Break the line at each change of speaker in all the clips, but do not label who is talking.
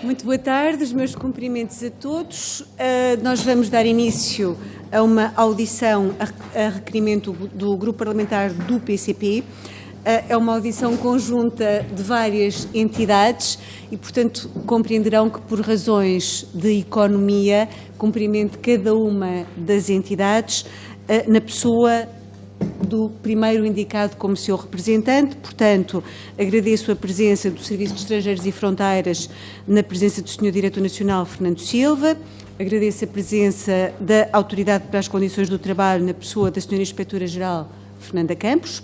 Muito boa tarde, os meus cumprimentos a todos. Nós vamos dar início a uma audição a requerimento do Grupo Parlamentar do PCP. É uma audição conjunta de várias entidades e, portanto, compreenderão que, por razões de economia, cumprimento cada uma das entidades na pessoa do primeiro indicado como seu representante. Portanto, agradeço a presença do Serviço de Estrangeiros e Fronteiras na presença do Sr. Diretor Nacional, Fernando Silva. Agradeço a presença da Autoridade para as Condições do Trabalho na pessoa da Sra. Inspetora-Geral, Fernanda Campos.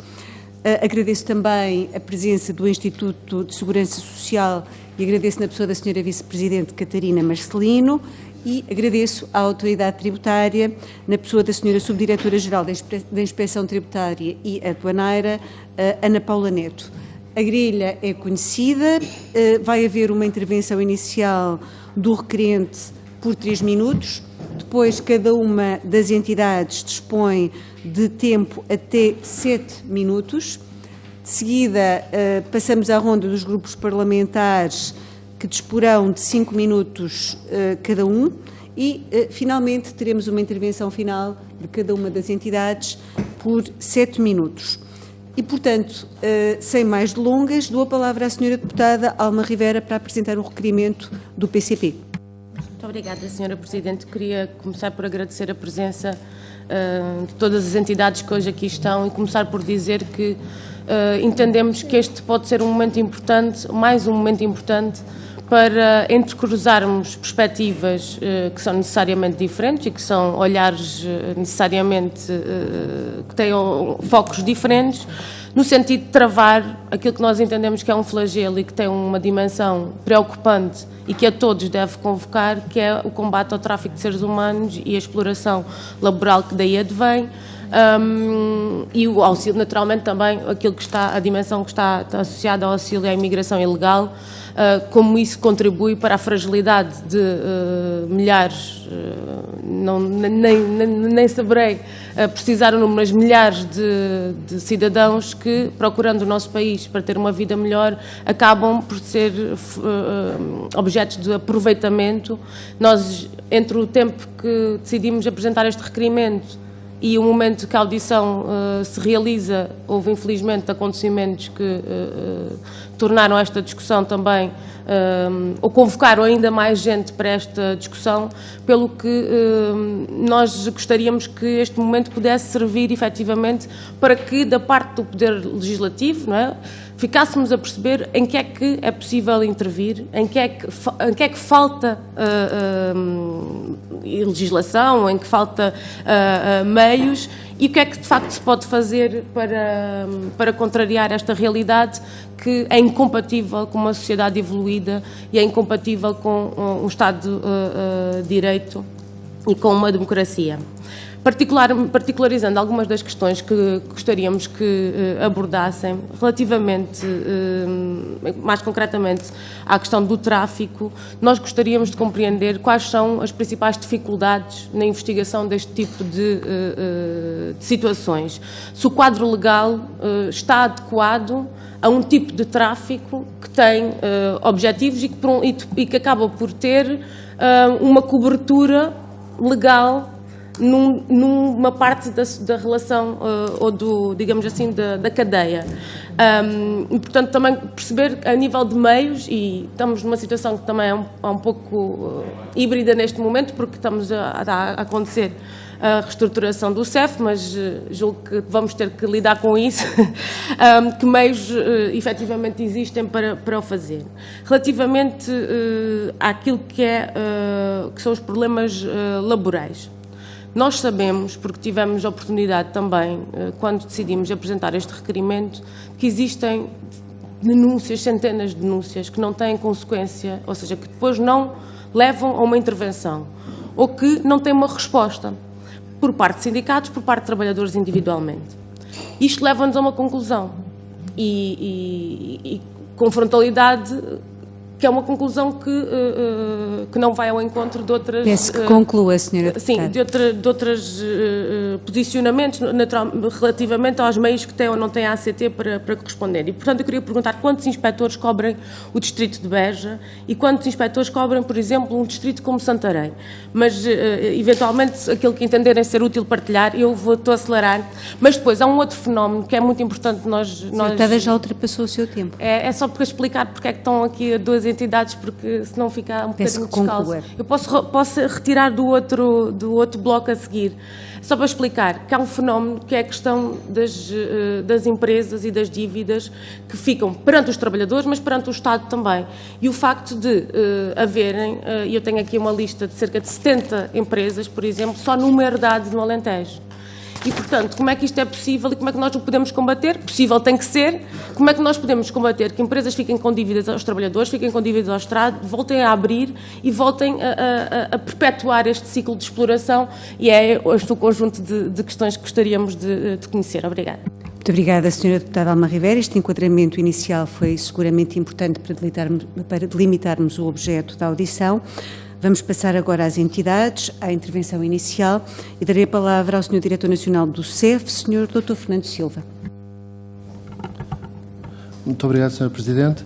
Agradeço também a presença do Instituto de Segurança Social e agradeço na pessoa da Sra. Vice-Presidente Catarina Marcelino. E agradeço à Autoridade Tributária, na pessoa da Sra. Subdiretora-Geral da Inspeção Tributária e Aduaneira, Ana Paula Neto. A grelha é conhecida, vai haver uma intervenção inicial do requerente por 3 minutos, depois cada uma das entidades dispõe de tempo até 7 minutos. De seguida, passamos à ronda dos grupos parlamentares, que disporão de 5 minutos cada um e, finalmente, teremos uma intervenção final de cada uma das entidades por 7 minutos. E, portanto, sem mais delongas, dou a palavra à Sra. Deputada Alma Rivera para apresentar o requerimento do PCP.
Muito obrigada, Sra. Presidente. Queria começar por agradecer a presença de todas as entidades que hoje aqui estão e começar por dizer que entendemos que este pode ser um momento importante, mais um momento importante, para entrecruzarmos perspectivas que são necessariamente diferentes e que são olhares necessariamente que têm focos diferentes, no sentido de travar aquilo que nós entendemos que é um flagelo e que tem uma dimensão preocupante e que a todos deve convocar, que é o combate ao tráfico de seres humanos e a exploração laboral que daí advém. E o auxílio, naturalmente, também a dimensão que está associada ao auxílio à imigração ilegal, como isso contribui para a fragilidade de milhares, nem saberei precisar o número, mas milhares de cidadãos que, procurando o nosso país para ter uma vida melhor, acabam por ser objetos de aproveitamento. Nós, entre o tempo que decidimos apresentar este requerimento e o momento que a audição se realiza, houve infelizmente acontecimentos que tornaram esta discussão também, ou convocaram ainda mais gente para esta discussão, pelo que nós gostaríamos que este momento pudesse servir efetivamente para que, da parte do Poder Legislativo, não é, ficássemos a perceber em que é possível intervir, em que é que falta legislação, em que falta meios e o que é que de facto se pode fazer para contrariar esta realidade que é incompatível com uma sociedade evoluída e é incompatível com um Estado de Direito e com uma democracia. Particularizando algumas das questões que gostaríamos que abordassem, relativamente, mais concretamente, à questão do tráfico, nós gostaríamos de compreender quais são as principais dificuldades na investigação deste tipo de situações. Se o quadro legal está adequado a um tipo de tráfico que tem objetivos e que acaba por ter uma cobertura legal numa parte da relação ou digamos assim, da cadeia. E, portanto, também perceber a nível de meios, e estamos numa situação que também é um pouco híbrida neste momento, porque estamos a acontecer a reestruturação do CEF, mas julgo que vamos ter que lidar com isso, que meios efetivamente existem para o fazer. Relativamente àquilo que são os problemas laborais, nós sabemos, porque tivemos a oportunidade também, quando decidimos apresentar este requerimento, que existem denúncias, centenas de denúncias, que não têm consequência, ou seja, que depois não levam a uma intervenção, ou que não têm uma resposta, por parte de sindicatos, por parte de trabalhadores individualmente. Isto leva-nos a uma conclusão, e com frontalidade que é uma conclusão que não vai ao encontro de outras...
Peço que conclua, Sra. Deputada.
Sim, de outros posicionamentos relativamente aos meios que têm ou não têm a ACT para corresponder. E, portanto, eu queria perguntar quantos inspectores cobrem o distrito de Beja e quantos inspectores cobrem, por exemplo, um distrito como Santarém. Mas, eventualmente, aquilo que entenderem ser útil partilhar, estou a acelerar. Mas depois, há um outro fenómeno que é muito importante nós...
A deputada já ultrapassou o seu tempo.
É só para explicar porque é que estão aqui duas entidades, porque senão fica um bocadinho descalço. Eu posso retirar do outro bloco a seguir. Só para explicar que há um fenómeno que é a questão das empresas e das dívidas que ficam perante os trabalhadores, mas perante o Estado também. E o facto de haverem, eu tenho aqui uma lista de cerca de 70 empresas, por exemplo, só numa herdade no Alentejo. E, portanto, como é que isto é possível e como é que nós o podemos combater? Possível tem que ser. Como é que nós podemos combater que empresas fiquem com dívidas aos trabalhadores, fiquem com dívidas ao Estado, voltem a abrir e voltem a perpetuar este ciclo de exploração? E é este o conjunto de questões que gostaríamos de conhecer. Obrigada.
Muito obrigada, Sra. Deputada Alma Rivera. Este enquadramento inicial foi seguramente importante para delimitarmos o objeto da audição. Vamos passar agora às entidades, à intervenção inicial, e darei a palavra ao Sr. Diretor Nacional do CEF, Sr. Dr. Fernando Silva.
Muito obrigado, Sr. Presidente.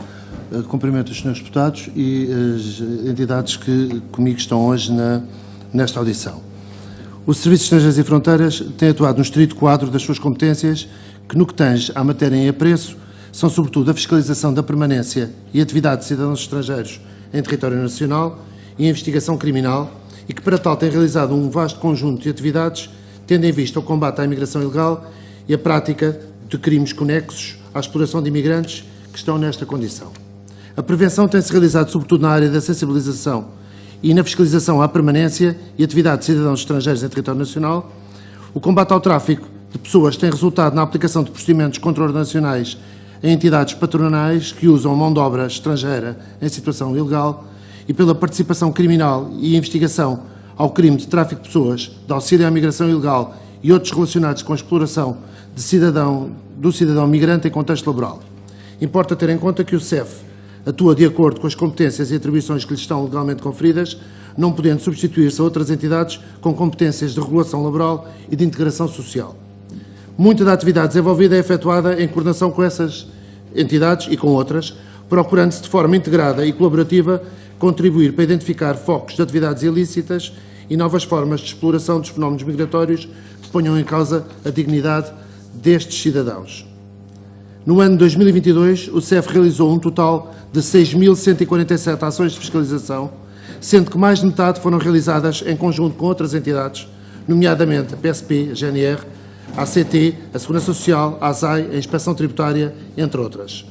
Cumprimento os senhores deputados e as entidades que comigo estão hoje nesta audição. O Serviço de Estrangeiros e Fronteiras tem atuado no estrito quadro das suas competências, que no que tange à matéria em apreço, são sobretudo a fiscalização da permanência e atividade de cidadãos estrangeiros em território nacional e a investigação criminal, e que para tal tem realizado um vasto conjunto de atividades, tendo em vista o combate à imigração ilegal e a prática de crimes conexos à exploração de imigrantes que estão nesta condição. A prevenção tem-se realizado sobretudo na área da sensibilização e na fiscalização à permanência e atividade de cidadãos estrangeiros em território nacional. O combate ao tráfico de pessoas tem resultado na aplicação de procedimentos contra-nacionais a entidades patronais que usam mão de obra estrangeira em situação ilegal, e pela participação criminal e investigação ao crime de tráfico de pessoas, de auxílio à migração ilegal e outros relacionados com a exploração do cidadão migrante em contexto laboral. Importa ter em conta que o CEF atua de acordo com as competências e atribuições que lhe estão legalmente conferidas, não podendo substituir-se a outras entidades com competências de regulação laboral e de integração social. Muita da atividade desenvolvida é efetuada em coordenação com essas entidades e com outras, procurando-se de forma integrada e colaborativa contribuir para identificar focos de atividades ilícitas e novas formas de exploração dos fenómenos migratórios que ponham em causa a dignidade destes cidadãos. No ano de 2022, o CEF realizou um total de 6.147 ações de fiscalização, sendo que mais de metade foram realizadas em conjunto com outras entidades, nomeadamente a PSP, a GNR, a ACT, a Segurança Social, a ASAI, a Inspeção Tributária, entre outras.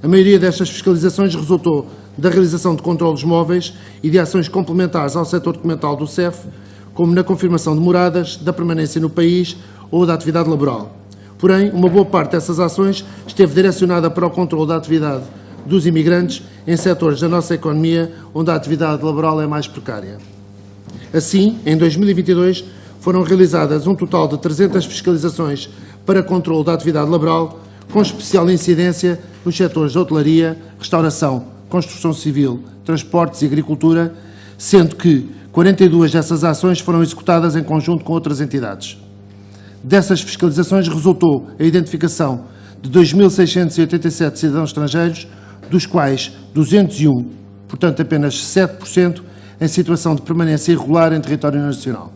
A maioria destas fiscalizações resultou da realização de controlos móveis e de ações complementares ao setor documental do CEF, como na confirmação de moradas, da permanência no país ou da atividade laboral. Porém, uma boa parte dessas ações esteve direcionada para o controle da atividade dos imigrantes em setores da nossa economia onde a atividade laboral é mais precária. Assim, em 2022, foram realizadas um total de 300 fiscalizações para controle da atividade laboral, com especial incidência nos setores de hotelaria, restauração, construção civil, transportes e agricultura, sendo que 42 dessas ações foram executadas em conjunto com outras entidades. Dessas fiscalizações resultou a identificação de 2.687 cidadãos estrangeiros, dos quais 201, portanto apenas 7%, em situação de permanência irregular em território nacional.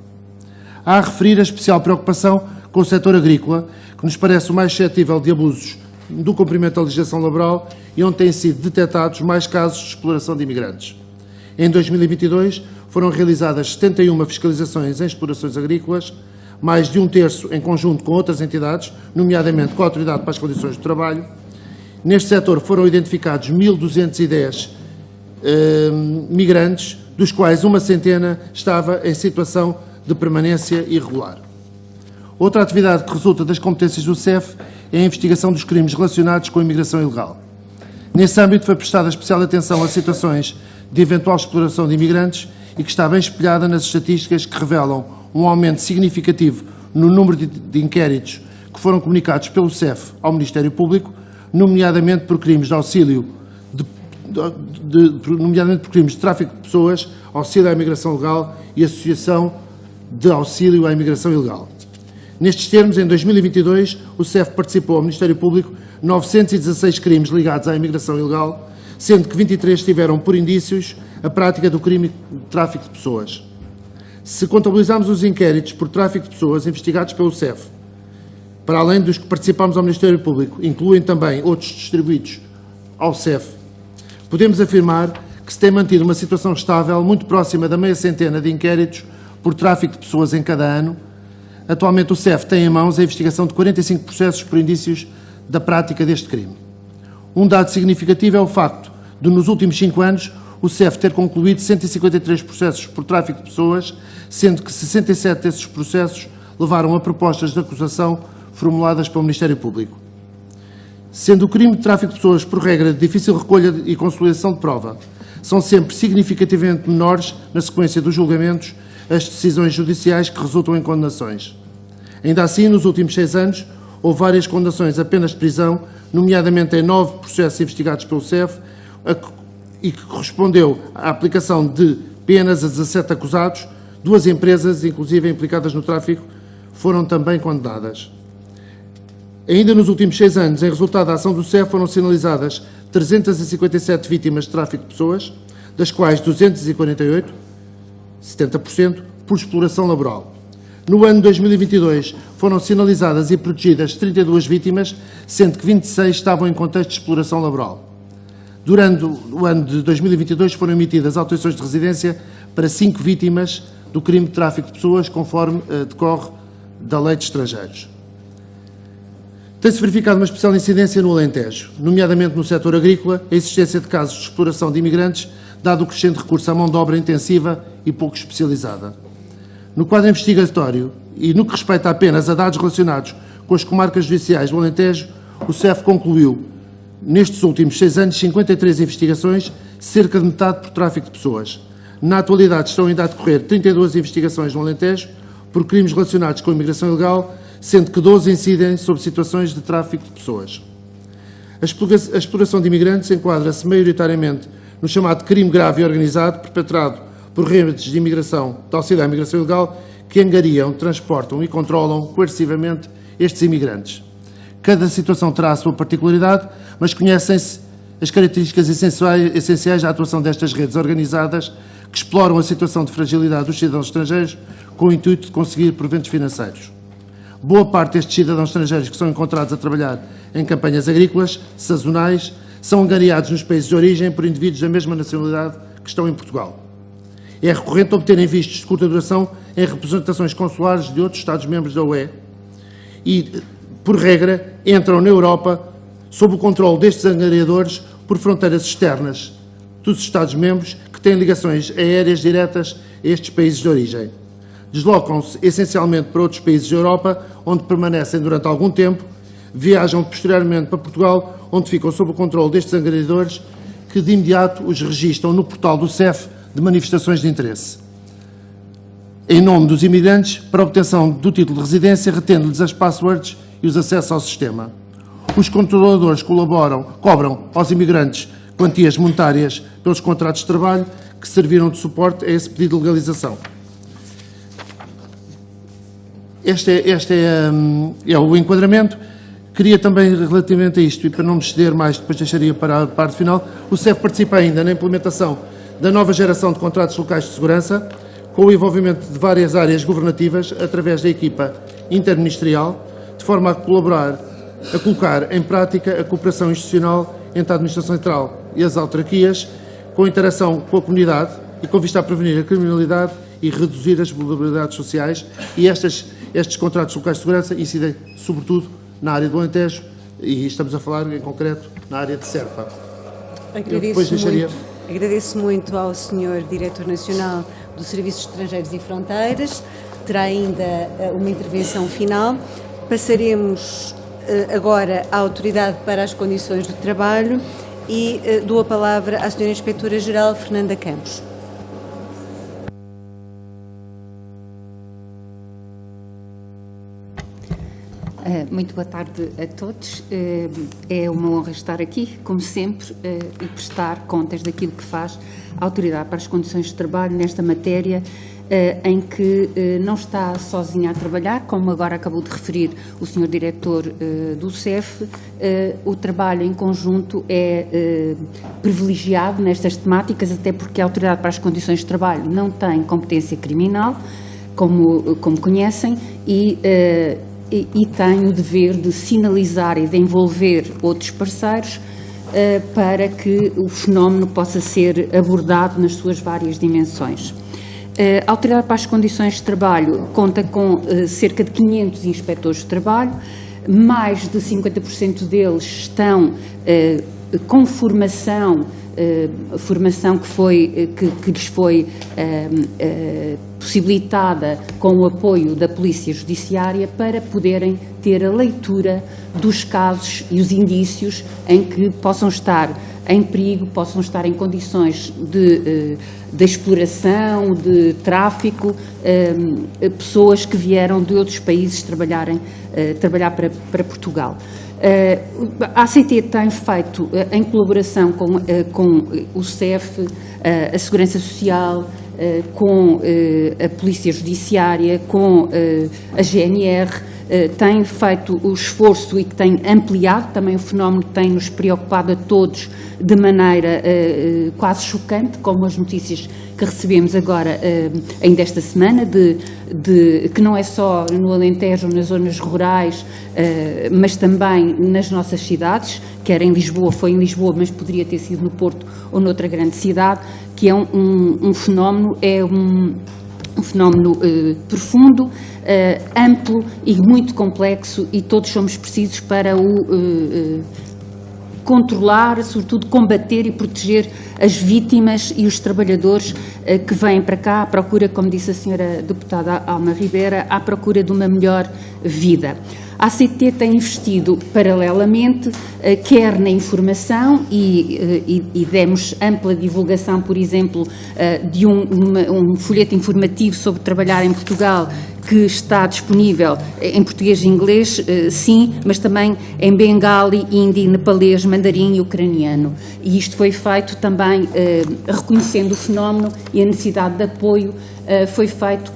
Há a referir a especial preocupação com o setor agrícola, que nos parece o mais suscetível de abusos do cumprimento da legislação laboral e onde têm sido detectados mais casos de exploração de imigrantes. Em 2022, foram realizadas 71 fiscalizações em explorações agrícolas, mais de um terço em conjunto com outras entidades, nomeadamente com a Autoridade para as Condições do Trabalho. Neste setor foram identificados 1.210 migrantes, dos quais uma centena estava em situação de permanência irregular. Outra atividade que resulta das competências do CEF é a investigação dos crimes relacionados com a imigração ilegal. Nesse âmbito foi prestada especial atenção a situações de eventual exploração de imigrantes e que está bem espelhada nas estatísticas que revelam um aumento significativo no número de inquéritos que foram comunicados pelo CEF ao Ministério Público, nomeadamente por crimes de auxílio nomeadamente por crimes de tráfico de pessoas, auxílio à imigração legal e associação de auxílio à imigração ilegal. Nestes termos, em 2022, o CEF participou ao Ministério Público 916 crimes ligados à imigração ilegal, sendo que 23 tiveram por indícios a prática do crime de tráfico de pessoas. Se contabilizarmos os inquéritos por tráfico de pessoas investigados pelo CEF, para além dos que participamos ao Ministério Público, incluem também outros distribuídos ao CEF, podemos afirmar que se tem mantido uma situação estável muito próxima da meia centena de inquéritos por tráfico de pessoas em cada ano. Atualmente o CEF tem em mãos a investigação de 45 processos por indícios da prática deste crime. Um dado significativo é o facto de, nos últimos 5 anos, o CEF ter concluído 153 processos por tráfico de pessoas, sendo que 67 desses processos levaram a propostas de acusação formuladas pelo Ministério Público. Sendo o crime de tráfico de pessoas, por regra, de difícil recolha e consolidação de prova, são sempre significativamente menores, na sequência dos julgamentos, as decisões judiciais que resultam em condenações. Ainda assim, nos últimos 6 anos, houve várias condenações apenas de prisão, nomeadamente em 9 processos investigados pelo CEF, e que correspondeu à aplicação de penas a 17 acusados. 2 empresas, inclusive implicadas no tráfico, foram também condenadas. Ainda nos últimos 6 anos, em resultado da ação do CEF, foram sinalizadas 357 vítimas de tráfico de pessoas, das quais 248, 70%, por exploração laboral. No ano de 2022, foram sinalizadas e protegidas 32 vítimas, sendo que 26 estavam em contexto de exploração laboral. Durante o ano de 2022, foram emitidas autorizações de residência para 5 vítimas do crime de tráfico de pessoas, conforme decorre da Lei de Estrangeiros. Tem-se verificado uma especial incidência no Alentejo, nomeadamente no setor agrícola, a existência de casos de exploração de imigrantes, dado o crescente recurso à mão de obra intensiva e pouco especializada. No quadro investigatório, e no que respeita apenas a dados relacionados com as comarcas judiciais do Alentejo, o CEF concluiu, nestes últimos 6 anos, 53 investigações, cerca de metade por tráfico de pessoas. Na atualidade estão ainda a decorrer 32 investigações no Alentejo por crimes relacionados com a imigração ilegal, sendo que 12 incidem sobre situações de tráfico de pessoas. A exploração de imigrantes enquadra-se maioritariamente no chamado crime grave e organizado, perpetrado por redes de imigração, de auxílio à imigração ilegal, que angariam, transportam e controlam coercivamente estes imigrantes. Cada situação terá a sua particularidade, mas conhecem-se as características essenciais da atuação destas redes organizadas que exploram a situação de fragilidade dos cidadãos estrangeiros com o intuito de conseguir proventos financeiros. Boa parte destes cidadãos estrangeiros que são encontrados a trabalhar em campanhas agrícolas, sazonais, são angariados nos países de origem por indivíduos da mesma nacionalidade que estão em Portugal. É recorrente obterem vistos de curta duração em representações consulares de outros Estados-membros da UE e, por regra, entram na Europa sob o controle destes angariadores por fronteiras externas dos Estados-membros que têm ligações aéreas diretas a estes países de origem. Deslocam-se essencialmente para outros países da Europa, onde permanecem durante algum tempo, viajam posteriormente para Portugal, onde ficam sob o controle destes angariadores, que de imediato os registram no portal do CEF de manifestações de interesse. Em nome dos imigrantes, para a obtenção do título de residência, retendo-lhes as passwords e os acessos ao sistema. Os controladores cobram aos imigrantes quantias monetárias pelos contratos de trabalho que serviram de suporte a esse pedido de legalização. Este é o enquadramento. Queria também, relativamente a isto, e para não me exceder mais, depois deixaria para a parte final, o CEF participa ainda na implementação da nova geração de contratos locais de segurança, com o envolvimento de várias áreas governativas, através da equipa interministerial, de forma a colocar em prática a cooperação institucional entre a Administração Central e as autarquias, com interação com a comunidade e com vista a prevenir a criminalidade e reduzir as vulnerabilidades sociais. E estes contratos locais de segurança incidem, sobretudo, na área do Alentejo, e estamos a falar, em concreto, na área de Serpa.
Agradeço muito ao Sr. Diretor Nacional dos Serviços Estrangeiros e Fronteiras. Terá ainda uma intervenção final. Passaremos agora à Autoridade para as Condições de Trabalho e dou a palavra à Sra. Inspetora-Geral Fernanda Campos.
Muito boa tarde a todos. É uma honra estar aqui, como sempre, e prestar contas daquilo que faz a Autoridade para as Condições de Trabalho nesta matéria, em que não está sozinha a trabalhar, como agora acabou de referir o Sr. Diretor do CEF. O trabalho em conjunto é privilegiado nestas temáticas, até porque a Autoridade para as Condições de Trabalho não tem competência criminal, como conhecem, e tem o dever de sinalizar e de envolver outros parceiros para que o fenómeno possa ser abordado nas suas várias dimensões. A Autoridade para as Condições de Trabalho conta com cerca de 500 inspectores de trabalho, mais de 50% deles estão com formação que lhes foi possibilitada com o apoio da Polícia Judiciária para poderem ter a leitura dos casos e os indícios em que possam estar em perigo, possam estar em condições de exploração, de tráfico, pessoas que vieram de outros países trabalhar para Portugal. A ACT tem feito, em colaboração com o CEF, a Segurança Social, com a Polícia Judiciária, com a GNR, tem feito o esforço e que tem ampliado também o fenómeno, que tem nos preocupado a todos de maneira quase chocante, como as notícias que recebemos agora, ainda esta semana, que não é só no Alentejo ou nas zonas rurais, mas também nas nossas cidades, quer em Lisboa, foi em Lisboa, mas poderia ter sido no Porto ou noutra grande cidade, que é um fenómeno, um fenómeno profundo, amplo e muito complexo, e todos somos precisos para o controlar, sobretudo combater e proteger as vítimas e os trabalhadores que vêm para cá à procura, como disse a senhora deputada Alma Ribeira, à procura de uma melhor vida. A ACT tem investido paralelamente, quer na informação, e demos ampla divulgação, por exemplo, de um folheto informativo sobre trabalhar em Portugal, que está disponível em português e inglês, sim, mas também em bengali, hindi, nepalês, mandarim e ucraniano. E isto foi feito também reconhecendo o fenómeno e a necessidade de apoio, foi feito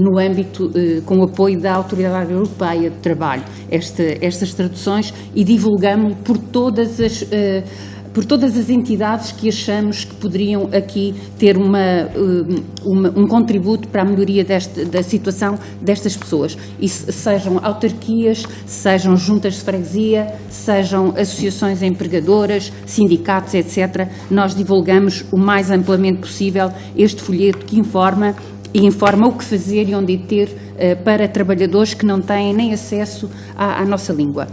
no âmbito, com o apoio da Autoridade Europeia de Trabalho, estas traduções, e divulgamos por todas as entidades que achamos que poderiam aqui ter um contributo para a melhoria da situação destas pessoas. E sejam autarquias, sejam juntas de freguesia, sejam associações empregadoras, sindicatos, etc. Nós divulgamos o mais amplamente possível este folheto que informa o que fazer e onde ir ter para trabalhadores que não têm nem acesso à nossa língua.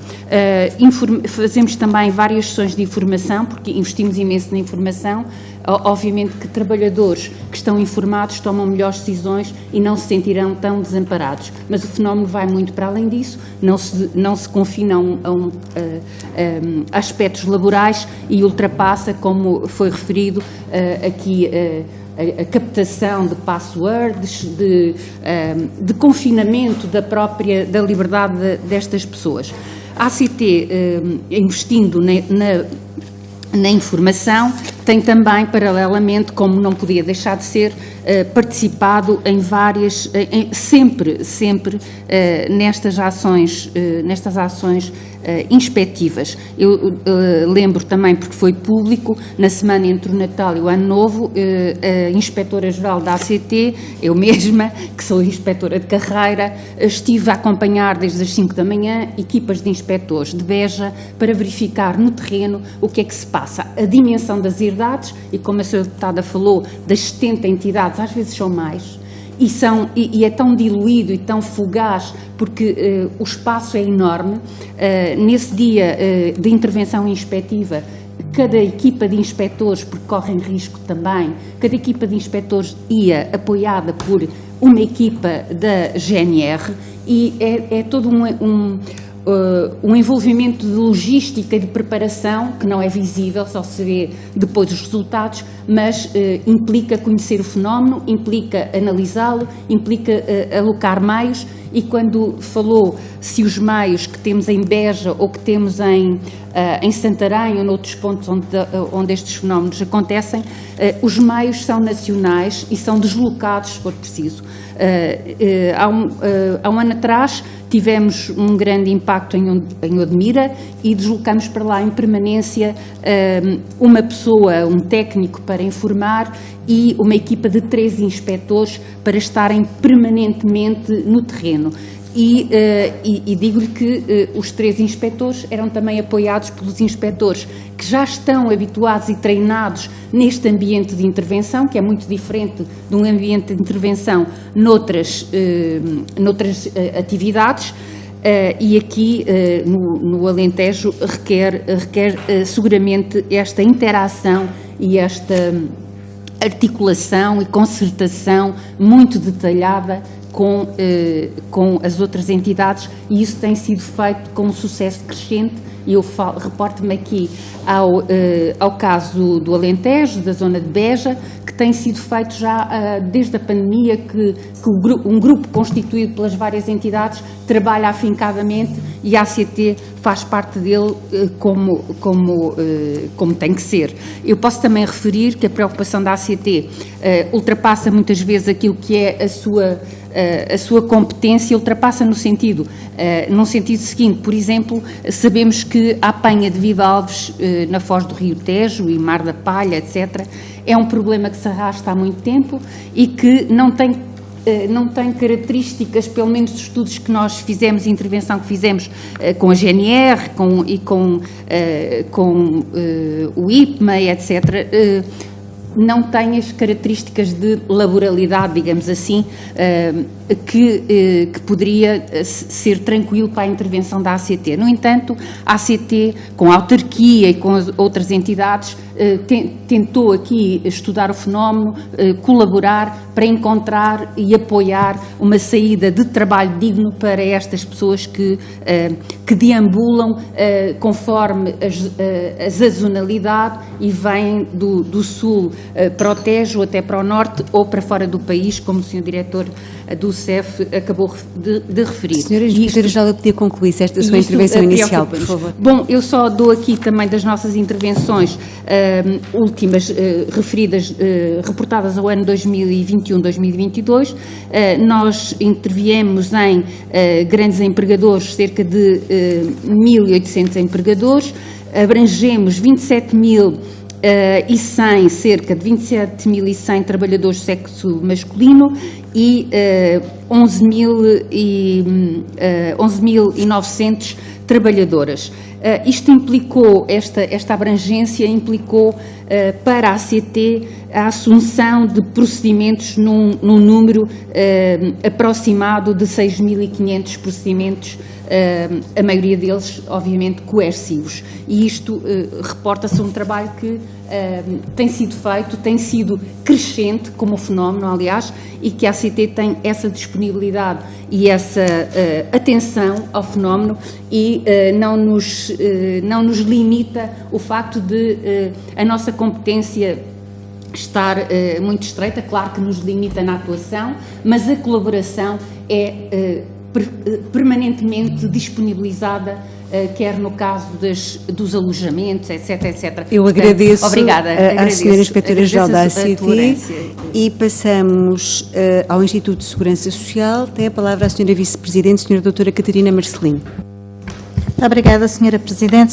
Fazemos também várias sessões de informação, porque investimos imenso na informação. Obviamente que trabalhadores que estão informados tomam melhores decisões e não se sentirão tão desamparados. Mas o fenómeno vai muito para além disso, não se confina a aspectos laborais e ultrapassa, como foi referido aqui, a captação de passwords, de confinamento da liberdade destas pessoas. A ACT, investindo na informação, tem também, paralelamente, como não podia deixar de ser, participado em várias, sempre nestas ações inspectivas. Eu lembro também, porque foi público, na semana entre o Natal e o Ano Novo, a Inspetora-Geral da ACT, eu mesma, que sou inspetora de carreira, estive a acompanhar desde as 5 da manhã equipas de inspectores de Beja para verificar no terreno o que é que se passa, a dimensão das herdades, e como a senhora deputada falou, das 70 entidades, às vezes são mais, e é tão diluído e tão fugaz, porque o espaço é enorme. Nesse dia de intervenção inspectiva, cada equipa de inspectores, porque correm risco também, cada equipa de inspectores ia apoiada por uma equipa da GNR, e é todo um envolvimento de logística e de preparação que não é visível, só se vê depois os resultados, mas implica conhecer o fenómeno, implica analisá-lo, implica alocar meios e quando falou se os meios que temos em Beja ou que temos em Santarém ou noutros pontos onde estes fenómenos acontecem, os meios são nacionais e são deslocados, se for preciso. Há um ano atrás tivemos um grande impacto em Odmira e deslocamos para lá em permanência uma pessoa, um técnico para informar e uma equipa de 3 inspectores para estarem permanentemente no terreno. E digo-lhe que os 3 inspectores eram também apoiados pelos inspectores que já estão habituados e treinados neste ambiente de intervenção, que é muito diferente de um ambiente de intervenção noutras atividades, e aqui no Alentejo requer seguramente esta interação e esta articulação e concertação muito detalhada com as outras entidades, e isso tem sido feito com um sucesso crescente. E eu reporto-me aqui ao caso do Alentejo, da zona de Beja, que tem sido feito já desde a pandemia, que um grupo constituído pelas várias entidades trabalha afincadamente e a ACT faz parte dele como tem que ser. Eu posso também referir que a preocupação da ACT ultrapassa muitas vezes aquilo que é a sua competência, ultrapassa num sentido seguinte. Por exemplo, sabemos que a apanha de bivalves na foz do Rio Tejo e Mar da Palha, etc., é um problema que se arrasta há muito tempo e que não tem características, pelo menos dos estudos que nós fizemos, intervenção que fizemos com a GNR com o IPMA, etc., não tem as características de laboralidade, digamos assim, que poderia ser tranquilo para a intervenção da ACT. No entanto, a ACT, com a autarquia e com as outras entidades, tentou aqui estudar o fenómeno, colaborar para encontrar e apoiar uma saída de trabalho digno para estas pessoas que deambulam conforme a sazonalidade e vêm do sul para o Tejo, até para o norte ou para fora do país, como o Sr. Diretor do CEF acabou de referir.
Senhora Inspetora, já podia concluir esta sua intervenção inicial, por favor.
Bom, eu só dou aqui também das nossas intervenções últimas referidas, reportadas ao ano 2021-2022. Nós interviemos em grandes empregadores, cerca de 1.800 empregadores, abrangemos 27.100, cerca de 27.100 trabalhadores de sexo masculino e 11.900 trabalhadoras. Isto implicou, esta abrangência implicou para a ACT a assunção de procedimentos num número aproximado de 6.500 procedimentos, a maioria deles, obviamente, coercivos. E isto reporta-se a um trabalho que tem sido feito, tem sido crescente como fenómeno, aliás, e que a ACT tem essa disponibilidade e essa atenção ao fenómeno e não nos limita o facto de a nossa competência estar muito estreita. Claro que nos limita na atuação, mas a colaboração é permanentemente disponibilizada, quer no caso dos alojamentos, etc.
Eu agradeço,
obrigada,
à Sra. Inspetora-Geral da ACT e passamos ao Instituto de Segurança Social. Tem a palavra a Sra. Vice-Presidente, Sra. Doutora Catarina Marcelino.
Muito obrigada, Sra. Presidente,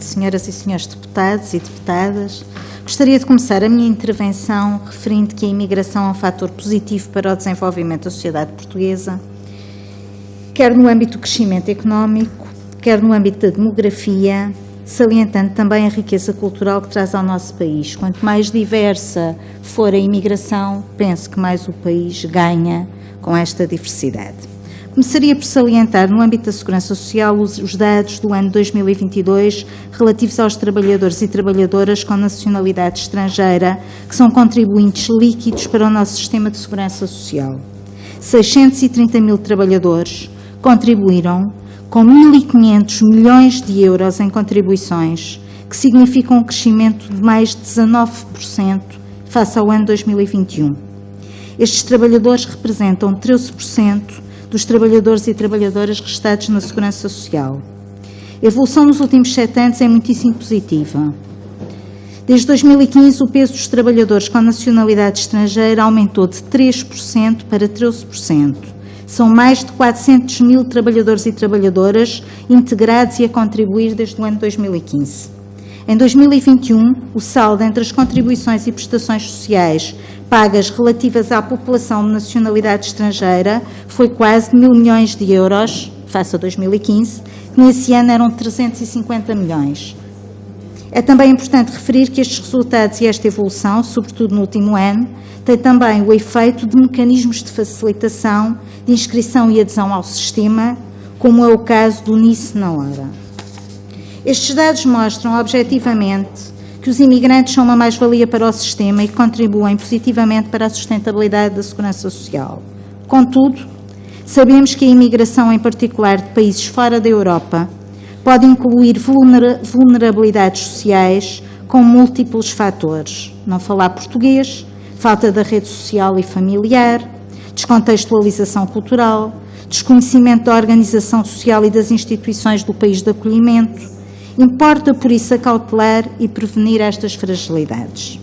senhoras e senhores deputados e deputadas. Gostaria de começar a minha intervenção referindo que a imigração é um fator positivo para o desenvolvimento da sociedade portuguesa, quer no âmbito do crescimento económico, quer no âmbito da demografia, salientando também a riqueza cultural que traz ao nosso país. Quanto mais diversa for a imigração, penso que mais o país ganha com esta diversidade. Começaria por salientar, no âmbito da Segurança Social, os dados do ano 2022 relativos aos trabalhadores e trabalhadoras com nacionalidade estrangeira, que são contribuintes líquidos para o nosso sistema de segurança social. 630 mil trabalhadores contribuíram com 1.500 milhões de euros em contribuições, que significam um crescimento de mais de 19% face ao ano 2021. Estes trabalhadores representam 13% dos trabalhadores e trabalhadoras registados na Segurança Social. A evolução nos últimos 7 anos é muitíssimo positiva. Desde 2015, o peso dos trabalhadores com nacionalidade estrangeira aumentou de 3% para 13%. São mais de 400 mil trabalhadores e trabalhadoras integrados e a contribuir desde o ano 2015. Em 2021, o saldo entre as contribuições e prestações sociais pagas relativas à população de nacionalidade estrangeira foi quase de 1.000 milhões de euros, face a 2015, que nesse ano eram 350 milhões. É também importante referir que estes resultados e esta evolução, sobretudo no último ano, têm também o efeito de mecanismos de facilitação, de inscrição e adesão ao sistema, como é o caso do NICE na hora. Estes dados mostram objetivamente que os imigrantes são uma mais-valia para o sistema e que contribuem positivamente para a sustentabilidade da segurança social. Contudo, sabemos que a imigração, em particular de países fora da Europa, pode incluir vulnerabilidades sociais com múltiplos fatores. Não falar português, falta da rede social e familiar, descontextualização cultural, desconhecimento da organização social e das instituições do país de acolhimento. Importa, por isso, acautelar e prevenir estas fragilidades.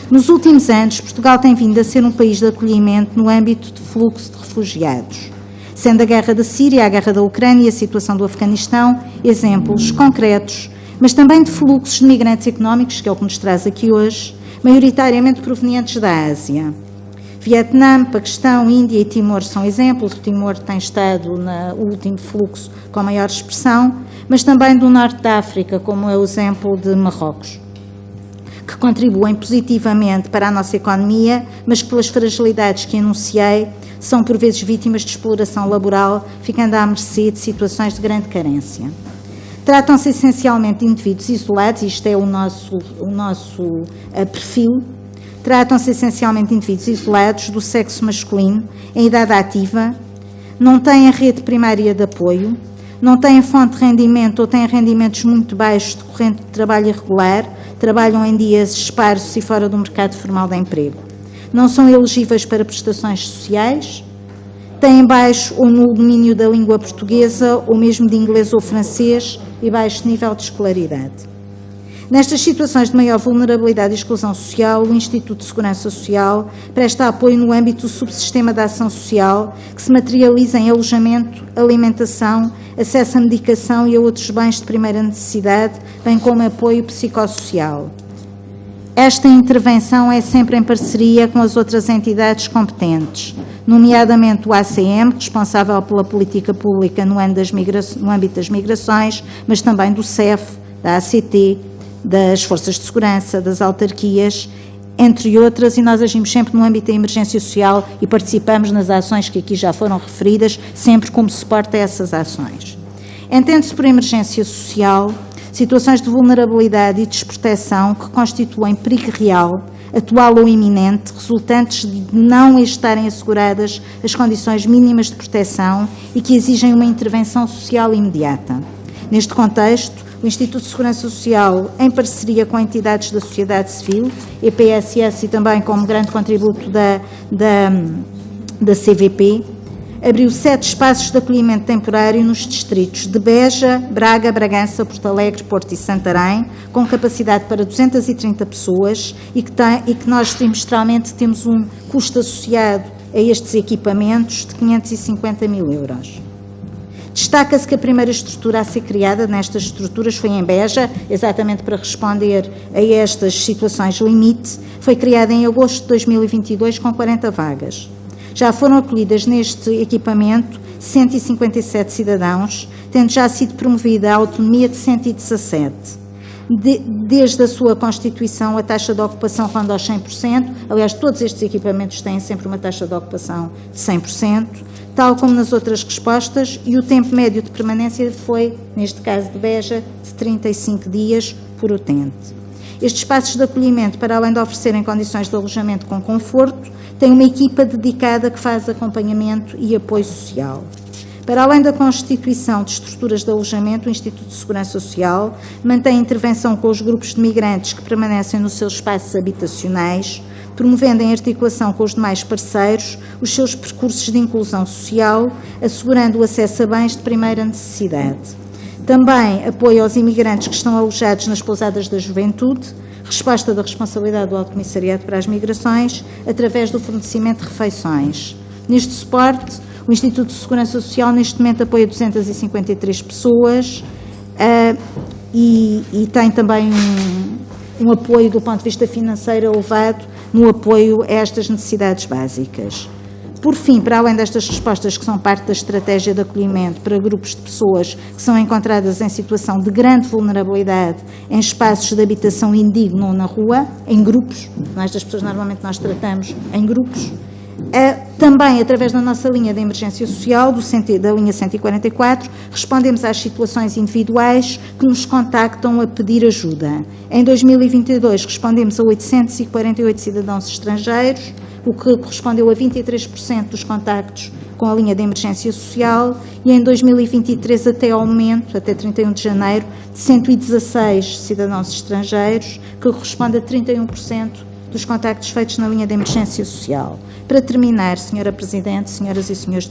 Nos últimos anos, Portugal tem vindo a ser um país de acolhimento no âmbito de fluxo de refugiados, sendo a guerra da Síria, a guerra da Ucrânia e a situação do Afeganistão exemplos concretos, mas também de fluxos de migrantes económicos, que é o que nos traz aqui hoje, maioritariamente provenientes da Ásia. Vietnã, Paquistão, Índia e Timor são exemplos. O Timor tem estado no último fluxo com maior expressão, mas também do Norte da África, como é o exemplo de Marrocos, que contribuem positivamente para a nossa economia, mas que pelas fragilidades que enunciei, são por vezes vítimas de exploração laboral, ficando à mercê de situações de grande carência. Tratam-se essencialmente de indivíduos isolados, isto é o nosso perfil. Tratam-se essencialmente de indivíduos isolados do sexo masculino, em idade ativa, não têm rede primária de apoio, não têm fonte de rendimento ou têm rendimentos muito baixos decorrente de trabalho irregular, trabalham em dias esparsos e fora do mercado formal de emprego. Não são elegíveis para prestações sociais, têm baixo ou nulo domínio da língua portuguesa ou mesmo de inglês ou francês e baixo nível de escolaridade. Nestas situações de maior vulnerabilidade e exclusão social, o Instituto de Segurança Social presta apoio no âmbito do subsistema de ação social, que se materializa em alojamento, alimentação, acesso à medicação e a outros bens de primeira necessidade, bem como apoio psicossocial. Esta intervenção é sempre em parceria com as outras entidades competentes, nomeadamente o ACM, responsável pela política pública no âmbito das migrações, mas também do CEF, da ACT, das forças de segurança, das autarquias, entre outras, e nós agimos sempre no âmbito da emergência social e participamos nas ações que aqui já foram referidas, sempre como suporte a essas ações. Entende-se por emergência social situações de vulnerabilidade e desproteção que constituem perigo real, atual ou iminente, resultantes de não estarem asseguradas as condições mínimas de proteção e que exigem uma intervenção social imediata. Neste contexto, o Instituto de Segurança Social, em parceria com entidades da sociedade civil, EPSS e também como grande contributo da CVP, abriu 7 espaços de acolhimento temporário nos distritos de Beja, Braga, Bragança, Porto Alegre, Porto e Santarém, com capacidade para 230 pessoas e que nós trimestralmente temos um custo associado a estes equipamentos de 550 mil euros. Destaca-se que a primeira estrutura a ser criada nestas estruturas foi em Beja, exatamente para responder a estas situações limite, foi criada em agosto de 2022 com 40 vagas. Já foram acolhidas neste equipamento 157 cidadãos, tendo já sido promovida a autonomia de 117. Desde a sua constituição, a taxa de ocupação ronda aos 100%, aliás, todos estes equipamentos têm sempre uma taxa de ocupação de 100%, tal como nas outras respostas, e o tempo médio de permanência foi, neste caso de Beja, de 35 dias por utente. Estes espaços de acolhimento, para além de oferecerem condições de alojamento com conforto, têm uma equipa dedicada que faz acompanhamento e apoio social. Para além da constituição de estruturas de alojamento, o Instituto de Segurança Social mantém intervenção com os grupos de migrantes que permanecem nos seus espaços habitacionais, promovendo em articulação com os demais parceiros os seus percursos de inclusão social, assegurando o acesso a bens de primeira necessidade. Também apoio aos imigrantes que estão alojados nas pousadas da juventude, resposta da responsabilidade do Alto Comissariado para as Migrações, através do fornecimento de refeições. Neste suporte, o Instituto de Segurança Social, neste momento, apoia 253 pessoas e tem também um apoio do ponto de vista financeiro elevado no apoio a estas necessidades básicas. Por fim, para além destas respostas que são parte da estratégia de acolhimento para grupos de pessoas que são encontradas em situação de grande vulnerabilidade em espaços de habitação indigno ou na rua, em grupos, estas pessoas normalmente nós tratamos em grupos, também através da nossa linha de emergência social, da linha 144, respondemos às situações individuais que nos contactam a pedir ajuda. Em 2022 respondemos a 848 cidadãos estrangeiros, o que correspondeu a 23% dos contactos com a linha de emergência social, e em 2023 até ao momento, até 31 de janeiro, de 116 cidadãos estrangeiros, que corresponde a 31% dos contactos feitos na linha de emergência social. Para terminar, Sra. Presidente, senhoras e senhores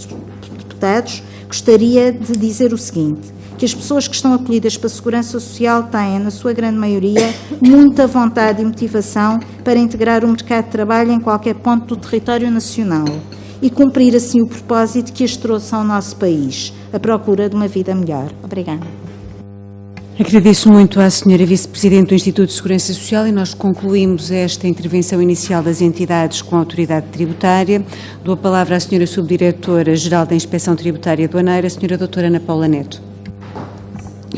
deputados, gostaria de dizer o seguinte, que as pessoas que estão acolhidas para a Segurança Social têm, na sua grande maioria, muita vontade e motivação para integrar o mercado de trabalho em qualquer ponto do território nacional e cumprir assim o propósito que as trouxe ao nosso país, a procura de uma vida melhor. Obrigada.
Agradeço muito à Sra. Vice-Presidente do Instituto de Segurança Social e nós concluímos esta intervenção inicial das entidades com a autoridade tributária. Dou a palavra à Sra. Subdiretora-Geral da Inspeção Tributária e Aduaneira, a Sra. Doutora Ana Paula Neto.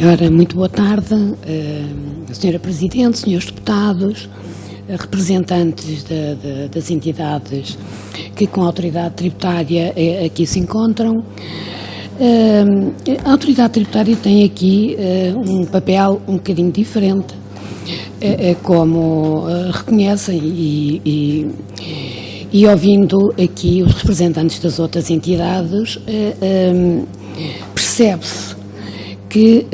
Ora, muito boa tarde, Sra. Presidente, senhores deputados, representantes das entidades que com a autoridade tributária aqui se encontram. A autoridade tributária tem aqui um papel um bocadinho diferente, como reconhecem e ouvindo aqui os representantes das outras entidades, percebe-se que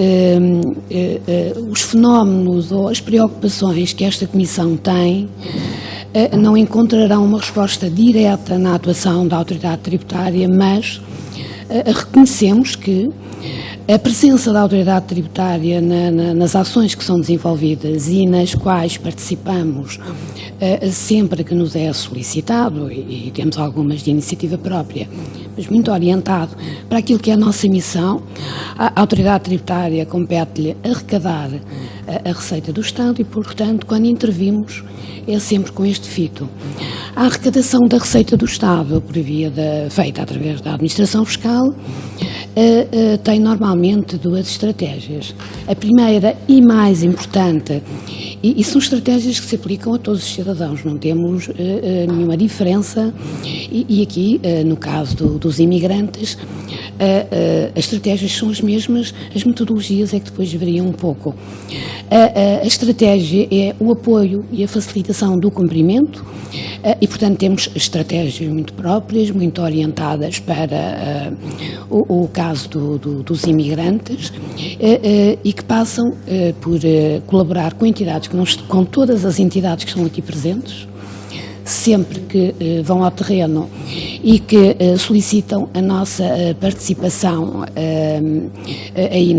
os fenómenos ou as preocupações que esta Comissão tem não encontrarão uma resposta direta na atuação da autoridade tributária, mas reconhecemos que a presença da autoridade tributária nas ações que são desenvolvidas e nas quais participamos sempre que nos é solicitado, e temos algumas de iniciativa própria, mas muito orientado para aquilo que é a nossa missão, a autoridade tributária compete-lhe arrecadar a receita do Estado e, portanto, quando intervimos, é sempre com este fito. A arrecadação da receita do Estado, por via feita através da administração fiscal, tem normalmente duas estratégias. A primeira e mais importante, e são estratégias que se aplicam a todos os cidadãos, não temos nenhuma diferença, e aqui, no caso dos imigrantes, as estratégias são as mesmas, as metodologias é que depois variam um pouco. A estratégia é o apoio e a facilitação do cumprimento, e, portanto, temos estratégias muito próprias, muito orientadas para o caso dos imigrantes, e que passam por colaborar com entidades, com todas as entidades que estão aqui presentes, sempre que vão ao terreno e que solicitam a nossa participação aí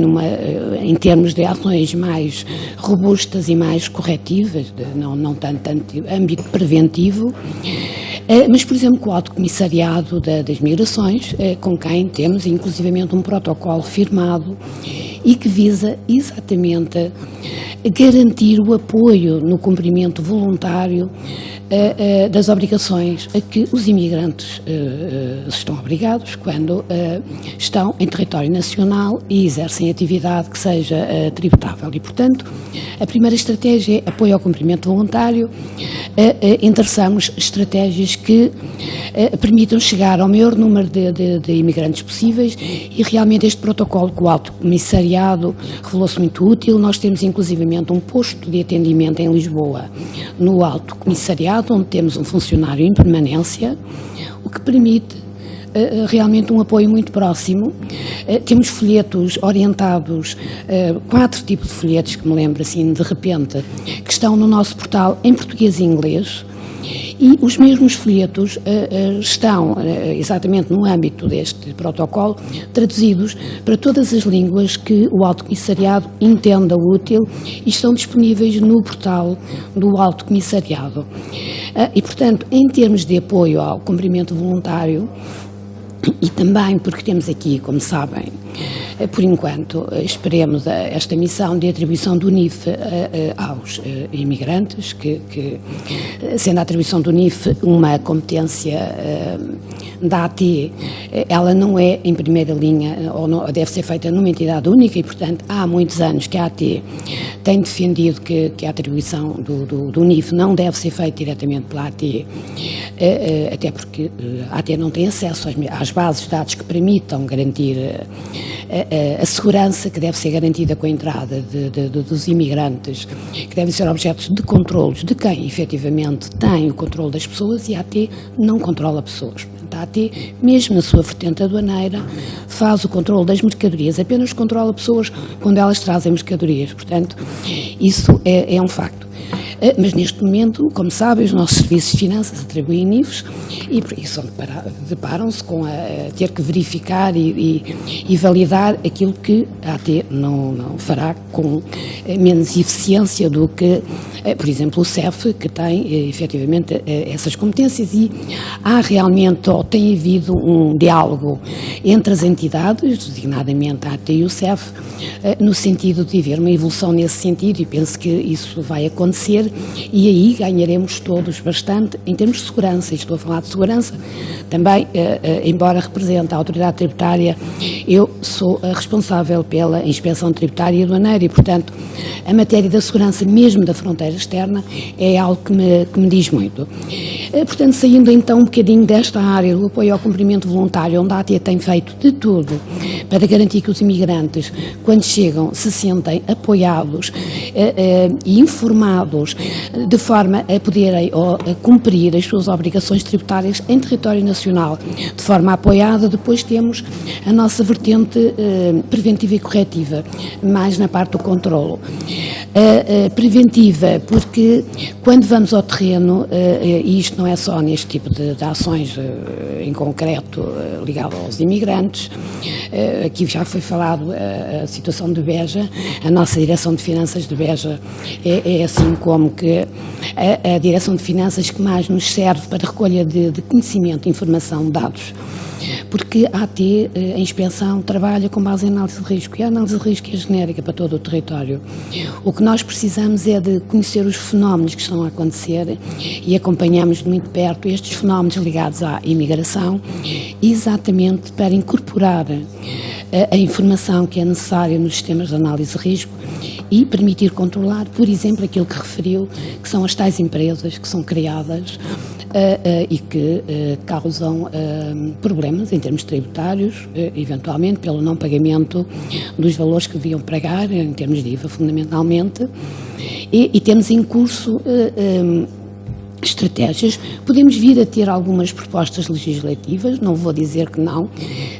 em termos de ações mais robustas e mais corretivas, não tanto âmbito preventivo, mas, por exemplo, com o Alto Comissariado das Migrações, com quem temos inclusivamente um protocolo firmado e que visa exatamente garantir o apoio no cumprimento voluntário das obrigações a que os imigrantes estão obrigados quando estão em território nacional e exercem atividade que seja tributável. E, portanto, a primeira estratégia é apoio ao cumprimento voluntário. Endereçamos estratégias que permitam chegar ao maior número de imigrantes possíveis, e realmente este protocolo com o Alto Comissariado revelou-se muito útil. Nós temos inclusivamente um posto de atendimento em Lisboa, no Alto Comissariado, onde temos um funcionário em permanência, o que permite realmente um apoio muito próximo. Temos folhetos orientados, 4 tipos de folhetos que me lembro assim de repente, que estão no nosso portal em português e inglês, E os mesmos folhetos estão, exatamente no âmbito deste protocolo, traduzidos para todas as línguas que o Alto Comissariado entenda útil e estão disponíveis no portal do Alto Comissariado. E, portanto, em termos de apoio ao cumprimento voluntário, e também porque temos aqui, como sabem, por enquanto, esperemos esta missão de atribuição do NIF aos imigrantes, que sendo a atribuição do NIF uma competência da AT, ela não é em primeira linha, ou não, deve ser feita numa entidade única e, portanto, há muitos anos que a AT tem defendido que a atribuição do NIF não deve ser feita diretamente pela AT, até porque a AT não tem acesso às bases de dados que permitam garantir a segurança que deve ser garantida com a entrada dos imigrantes, que devem ser objetos de controlos de quem efetivamente tem o controle das pessoas, e a AT não controla pessoas. A AT, mesmo na sua vertente aduaneira, faz o controle das mercadorias, apenas controla pessoas quando elas trazem mercadorias. Portanto, isso é um facto. Mas neste momento, como sabem, os nossos serviços de finanças atribuem NIFs e por isso deparam-se com ter que verificar e validar aquilo que a AT não fará com menos eficiência do que, por exemplo, o CEF, que tem efetivamente essas competências, e há realmente, ou tem havido um diálogo entre as entidades, designadamente a AT e o CEF, no sentido de haver uma evolução nesse sentido, e penso que isso vai acontecer, e aí ganharemos todos bastante em termos de segurança. E estou a falar de segurança também, embora represente a autoridade tributária, eu sou a responsável pela inspeção tributária e aduaneira e, portanto, a matéria da segurança mesmo da fronteira externa é algo que me diz muito. Portanto, saindo então um bocadinho desta área do apoio ao cumprimento voluntário, onde a AT tem feito de tudo para garantir que os imigrantes, quando chegam, se sentem apoiados e informados de forma a poderem cumprir as suas obrigações tributárias em território nacional, de forma apoiada. Depois temos a nossa vertente preventiva e corretiva, mais na parte do controlo. Preventiva, porque quando vamos ao terreno, e isto não é só neste tipo de ações em concreto ligado aos imigrantes, aqui já foi falado a situação de Beja, a nossa Direção de Finanças de Beja é assim como que a Direção de Finanças que mais nos serve para recolha de conhecimento, informação, dados. Porque a AT, a inspeção, trabalha com base em análise de risco, e a análise de risco é genérica para todo o território. O que nós precisamos é de conhecer os fenómenos que estão a acontecer e acompanhamos de muito perto estes fenómenos ligados à imigração, exatamente para incorporar a informação que é necessária nos sistemas de análise de risco e permitir controlar, por exemplo, aquilo que referiu, que são as tais empresas que são criadas e que causam problemas em termos tributários, eventualmente pelo não pagamento dos valores que deviam pagar, em termos de IVA, fundamentalmente, e temos em curso estratégias. Podemos vir a ter algumas propostas legislativas, não vou dizer que não,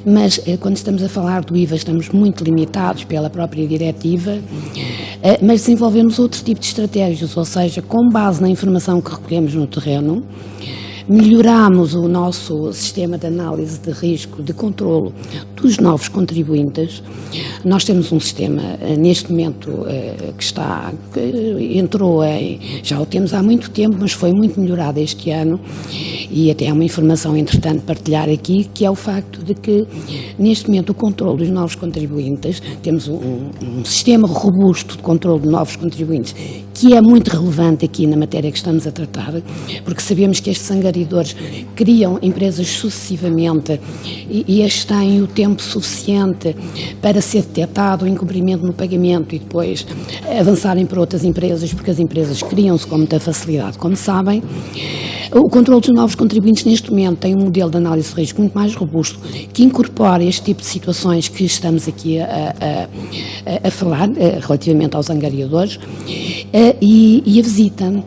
mas quando estamos a falar do IVA estamos muito limitados pela própria diretiva, mas desenvolvemos outro tipo de estratégias, ou seja, com base na informação que recolhemos no terreno, melhoramos o nosso sistema de análise de risco, de controlo dos novos contribuintes. Nós temos um sistema, neste momento, já o temos há muito tempo, mas foi muito melhorado este ano, e até há uma informação, entretanto, partilhar aqui, que é o facto de que, neste momento, o controlo dos novos contribuintes, temos um sistema robusto de controlo de novos contribuintes, que é muito relevante aqui na matéria que estamos a tratar, porque sabemos que estes angariadores criam empresas sucessivamente e estes têm o tempo suficiente para ser detectado o incumprimento no pagamento e depois avançarem para outras empresas, porque as empresas criam-se com muita facilidade. Como sabem, o controle dos novos contribuintes neste momento tem um modelo de análise de risco muito mais robusto, que incorpora este tipo de situações que estamos aqui a falar relativamente aos angariadores, e a visita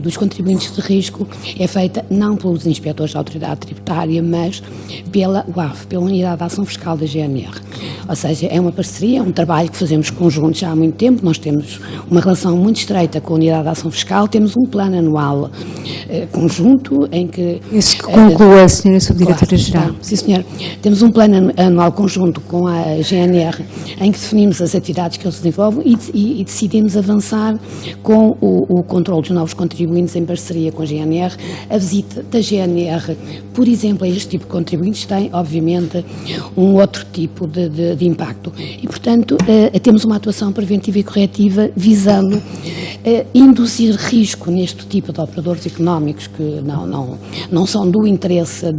dos contribuintes de risco é feita não pelos inspectores da autoridade tributária, mas pela UAF, pela Unidade de Ação Fiscal da GNR. Ou seja, é uma parceria, é um trabalho que fazemos conjunto já há muito tempo. Nós temos uma relação muito estreita com a Unidade de Ação Fiscal, temos um plano anual conjunto em que...
Isso que conclua, Sra. Subdiretora-Geral.
Claro, sim, senhor. Temos um plano anual conjunto com a GNR em que definimos as atividades que eles desenvolvem e decidimos avançar com o controle dos novos contribuintes em parceria com a GNR. A visita da GNR, por exemplo, a este tipo de contribuintes tem, obviamente, um outro tipo de impacto. E, portanto, temos uma atuação preventiva e corretiva visando induzir risco neste tipo de operadores económicos que não são do interesse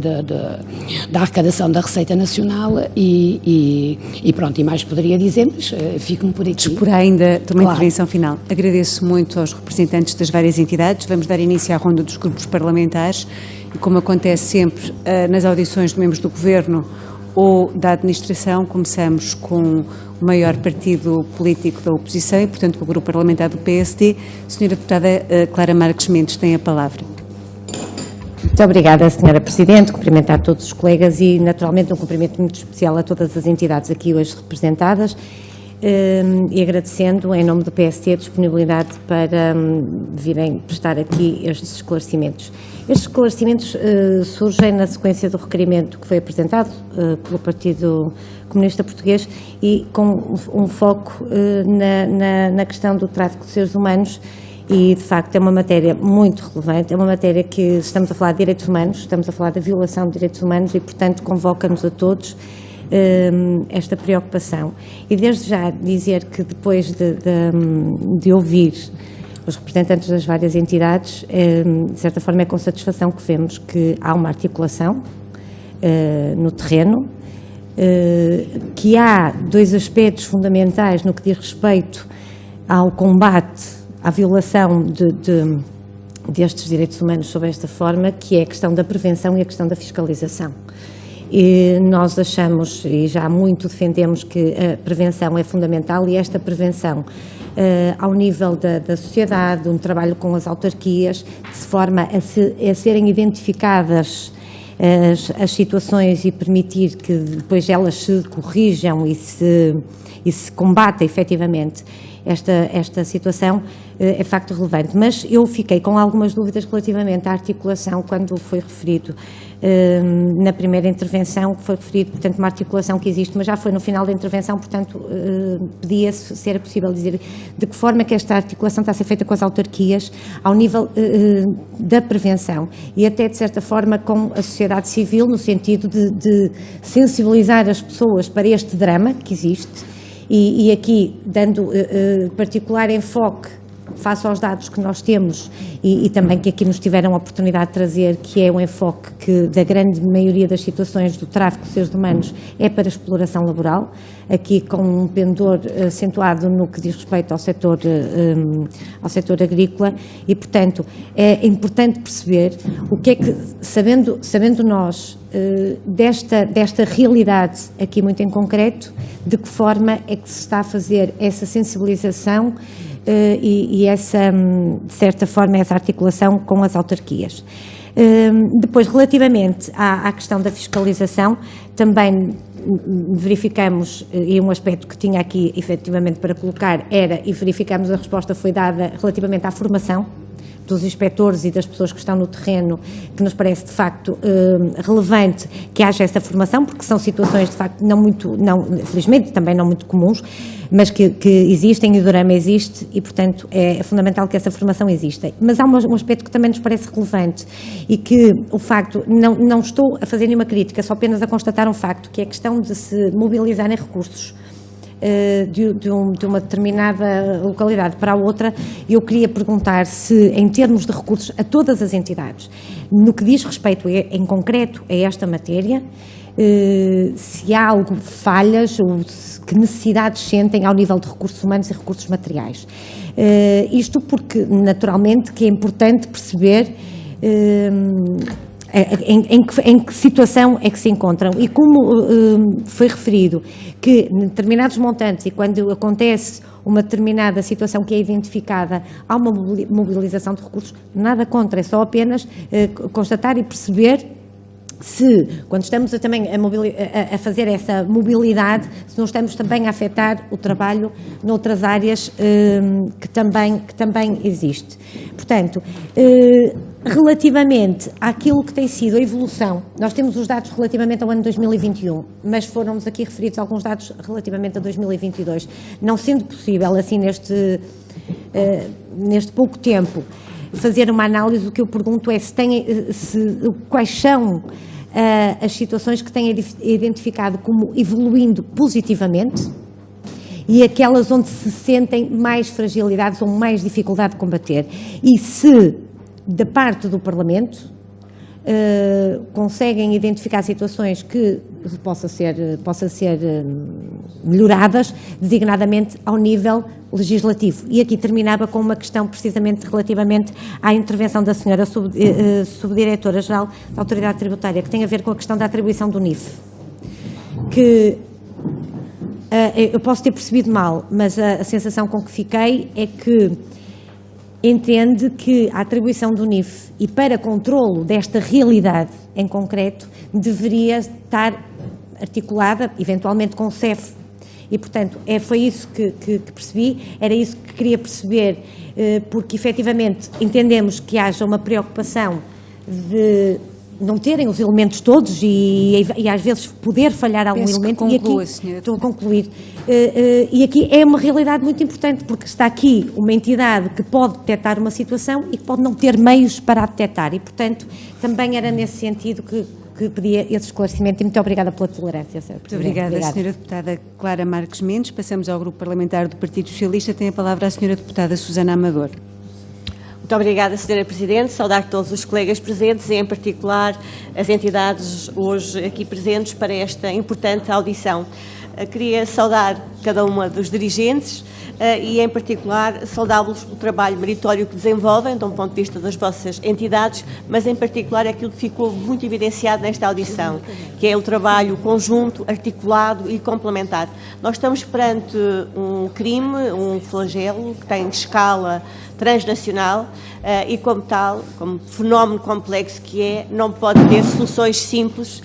da arrecadação da Receita Nacional e pronto, e mais poderia dizer, mas fico-me por aqui.
Disporá ainda de uma
Claro.
intervenção final. Agradeço muito aos representantes das várias entidades. Vamos dar início à ronda dos grupos parlamentares e, como acontece sempre nas audições de membros do Governo ou da Administração, começamos com o maior partido político da oposição e, portanto, com o grupo parlamentar do PSD. Senhora Deputada Clara Marques Mendes tem a palavra.
Muito obrigada, Sra. Presidente, cumprimentar todos os colegas e, naturalmente, um cumprimento muito especial a todas as entidades aqui hoje representadas e agradecendo, em nome do PSD, a disponibilidade para virem prestar aqui estes esclarecimentos. Estes esclarecimentos surgem na sequência do requerimento que foi apresentado pelo Partido Comunista Português e com um foco na questão do tráfico de seres humanos. E, de facto, é uma matéria muito relevante, é uma matéria que estamos a falar de direitos humanos, estamos a falar da violação de direitos humanos e, portanto, convoca-nos a todos esta preocupação. E, desde já, dizer que depois de ouvir os representantes das várias entidades, de certa forma é com satisfação que vemos que há uma articulação no terreno, que há dois aspectos fundamentais no que diz respeito ao combate à violação destes direitos humanos sob esta forma, que é a questão da prevenção e a questão da fiscalização. E nós achamos, e já muito defendemos, que a prevenção é fundamental e esta prevenção, ao nível da sociedade, um trabalho com as autarquias, de forma a serem identificadas as situações e permitir que depois elas se corrijam e se combata efetivamente esta situação, é facto relevante. Mas eu fiquei com algumas dúvidas relativamente à articulação quando foi referido na primeira intervenção, que foi referido, portanto, uma articulação que existe, mas já foi no final da intervenção, portanto, pedia-se se era possível dizer de que forma que esta articulação está a ser feita com as autarquias ao nível da prevenção e até, de certa forma, com a sociedade civil, no sentido de sensibilizar as pessoas para este drama que existe. E aqui, dando particular enfoque face aos dados que nós temos e também que aqui nos tiveram a oportunidade de trazer, que é um enfoque que da grande maioria das situações do tráfico de seres humanos é para exploração laboral, aqui com um pendor acentuado no que diz respeito ao setor agrícola e, portanto, é importante perceber o que é que, sabendo nós desta realidade aqui muito em concreto, de que forma é que se está a fazer essa sensibilização e essa, de certa forma, essa articulação com as autarquias. Depois, relativamente à questão da fiscalização, também verificamos, e um aspecto que tinha aqui efetivamente para colocar era, e verificamos, a resposta foi dada relativamente à formação dos inspectores e das pessoas que estão no terreno, que nos parece de facto relevante que haja essa formação, porque são situações de facto felizmente também não muito comuns, mas que existem e o drama existe e, portanto, é fundamental que essa formação exista. Mas há um aspecto que também nos parece relevante e que o facto, não estou a fazer nenhuma crítica, só apenas a constatar um facto, que é a questão de se mobilizarem recursos de uma determinada localidade para a outra. Eu queria perguntar se, em termos de recursos a todas as entidades, no que diz respeito em concreto a esta matéria, se há alguma falhas ou que necessidades sentem ao nível de recursos humanos e recursos materiais. Isto porque, naturalmente, que é importante perceber em que situação é que se encontram. E como foi referido, que em determinados montantes e quando acontece uma determinada situação que é identificada, há uma mobilização de recursos, nada contra, é só apenas constatar e perceber se, quando estamos também a fazer essa mobilidade, se não estamos também a afetar o trabalho noutras áreas que também existe. Portanto, relativamente àquilo que tem sido a evolução, nós temos os dados relativamente ao ano 2021, mas foram-nos aqui referidos alguns dados relativamente a 2022. Não sendo possível, assim, neste pouco tempo, fazer uma análise, o que eu pergunto é quais são as situações que têm identificado como evoluindo positivamente e aquelas onde se sentem mais fragilidades ou mais dificuldade de combater. E se, da parte do Parlamento, conseguem identificar situações que possam ser melhoradas, designadamente ao nível legislativo. E aqui terminava com uma questão precisamente relativamente à intervenção da senhora Subdiretora-Geral da Autoridade Tributária, que tem a ver com a questão da atribuição do NIF, que eu posso ter percebido mal, mas a sensação com que fiquei é que entende que a atribuição do NIF e para controlo desta realidade em concreto deveria estar articulada, eventualmente com o CEF. E, portanto, foi isso que percebi, era isso que queria perceber, porque efetivamente entendemos que haja uma preocupação de não terem os elementos todos e às vezes poder falhar algum elemento.
Que conclua, senhora.
Estou a concluir. E aqui é uma realidade muito importante, porque está aqui uma entidade que pode detectar uma situação e que pode não ter meios para a detectar. E, portanto, também era nesse sentido que pedia esse esclarecimento. E muito obrigada pela tolerância, Sra.
Muito obrigada, Sra. Deputada Clara Marques Mendes. Passamos ao Grupo Parlamentar do Partido Socialista. Tem a palavra a Sra. Deputada Susana Amador.
Muito obrigada, Sra. Presidente. Saudar todos os colegas presentes e, em particular, as entidades hoje aqui presentes para esta importante audição. Queria saudar cada uma dos dirigentes e, em particular, saudá-los o trabalho meritório que desenvolvem, de um ponto de vista das vossas entidades, mas, em particular, aquilo que ficou muito evidenciado nesta audição, que é o trabalho conjunto, articulado e complementar. Nós estamos perante um crime, um flagelo que tem escala transnacional e, como tal, como fenómeno complexo que é, não pode ter soluções simples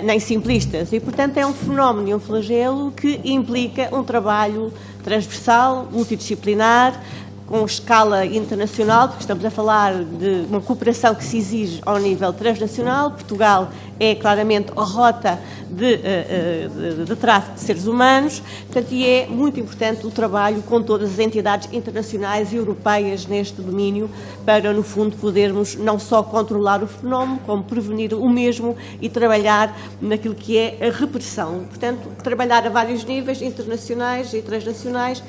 nem simplistas. E, portanto, é um fenómeno e um flagelo que implica um trabalho transversal, multidisciplinar, com escala internacional, porque estamos a falar de uma cooperação que se exige ao nível transnacional. Portugal é claramente a rota de tráfico de seres humanos, portanto, e é muito importante o trabalho com todas as entidades internacionais e europeias neste domínio, para, no fundo, podermos não só controlar o fenómeno, como prevenir o mesmo e trabalhar naquilo que é a repressão. Portanto, trabalhar a vários níveis, internacionais e transnacionais,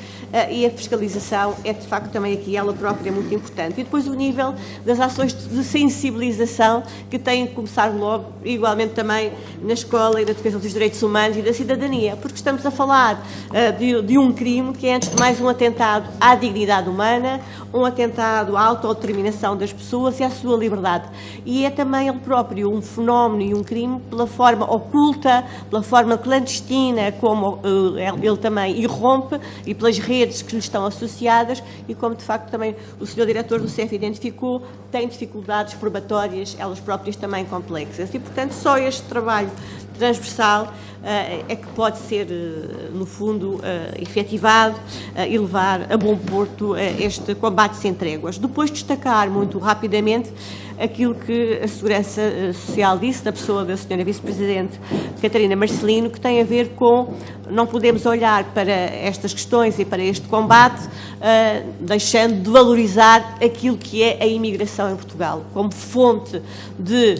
e a fiscalização é, de facto, também aqui ela própria muito importante. E depois o nível das ações de sensibilização, que têm que começar logo, igualmente também na escola e na defesa dos direitos humanos e da cidadania, porque estamos a falar de um crime que é, antes de mais, um atentado à dignidade humana, um atentado à autodeterminação das pessoas e à sua liberdade. E é também ele próprio um fenómeno e um crime pela forma oculta, pela forma clandestina como ele também irrompe, e pelas redes que lhe estão associadas, e como, de facto, também o Sr. Diretor do CEF identificou, tem dificuldades probatórias, elas próprias também complexas. E, portanto, só este trabalho transversal é que pode ser, no fundo, efetivado e levar a bom porto este combate sem tréguas. Depois, destacar muito rapidamente aquilo que a Segurança Social disse, da pessoa da Sra. Vice-Presidente Catarina Marcelino, que tem a ver com, não podemos olhar para estas questões e para este combate deixando de valorizar aquilo que é a imigração em Portugal, como fonte de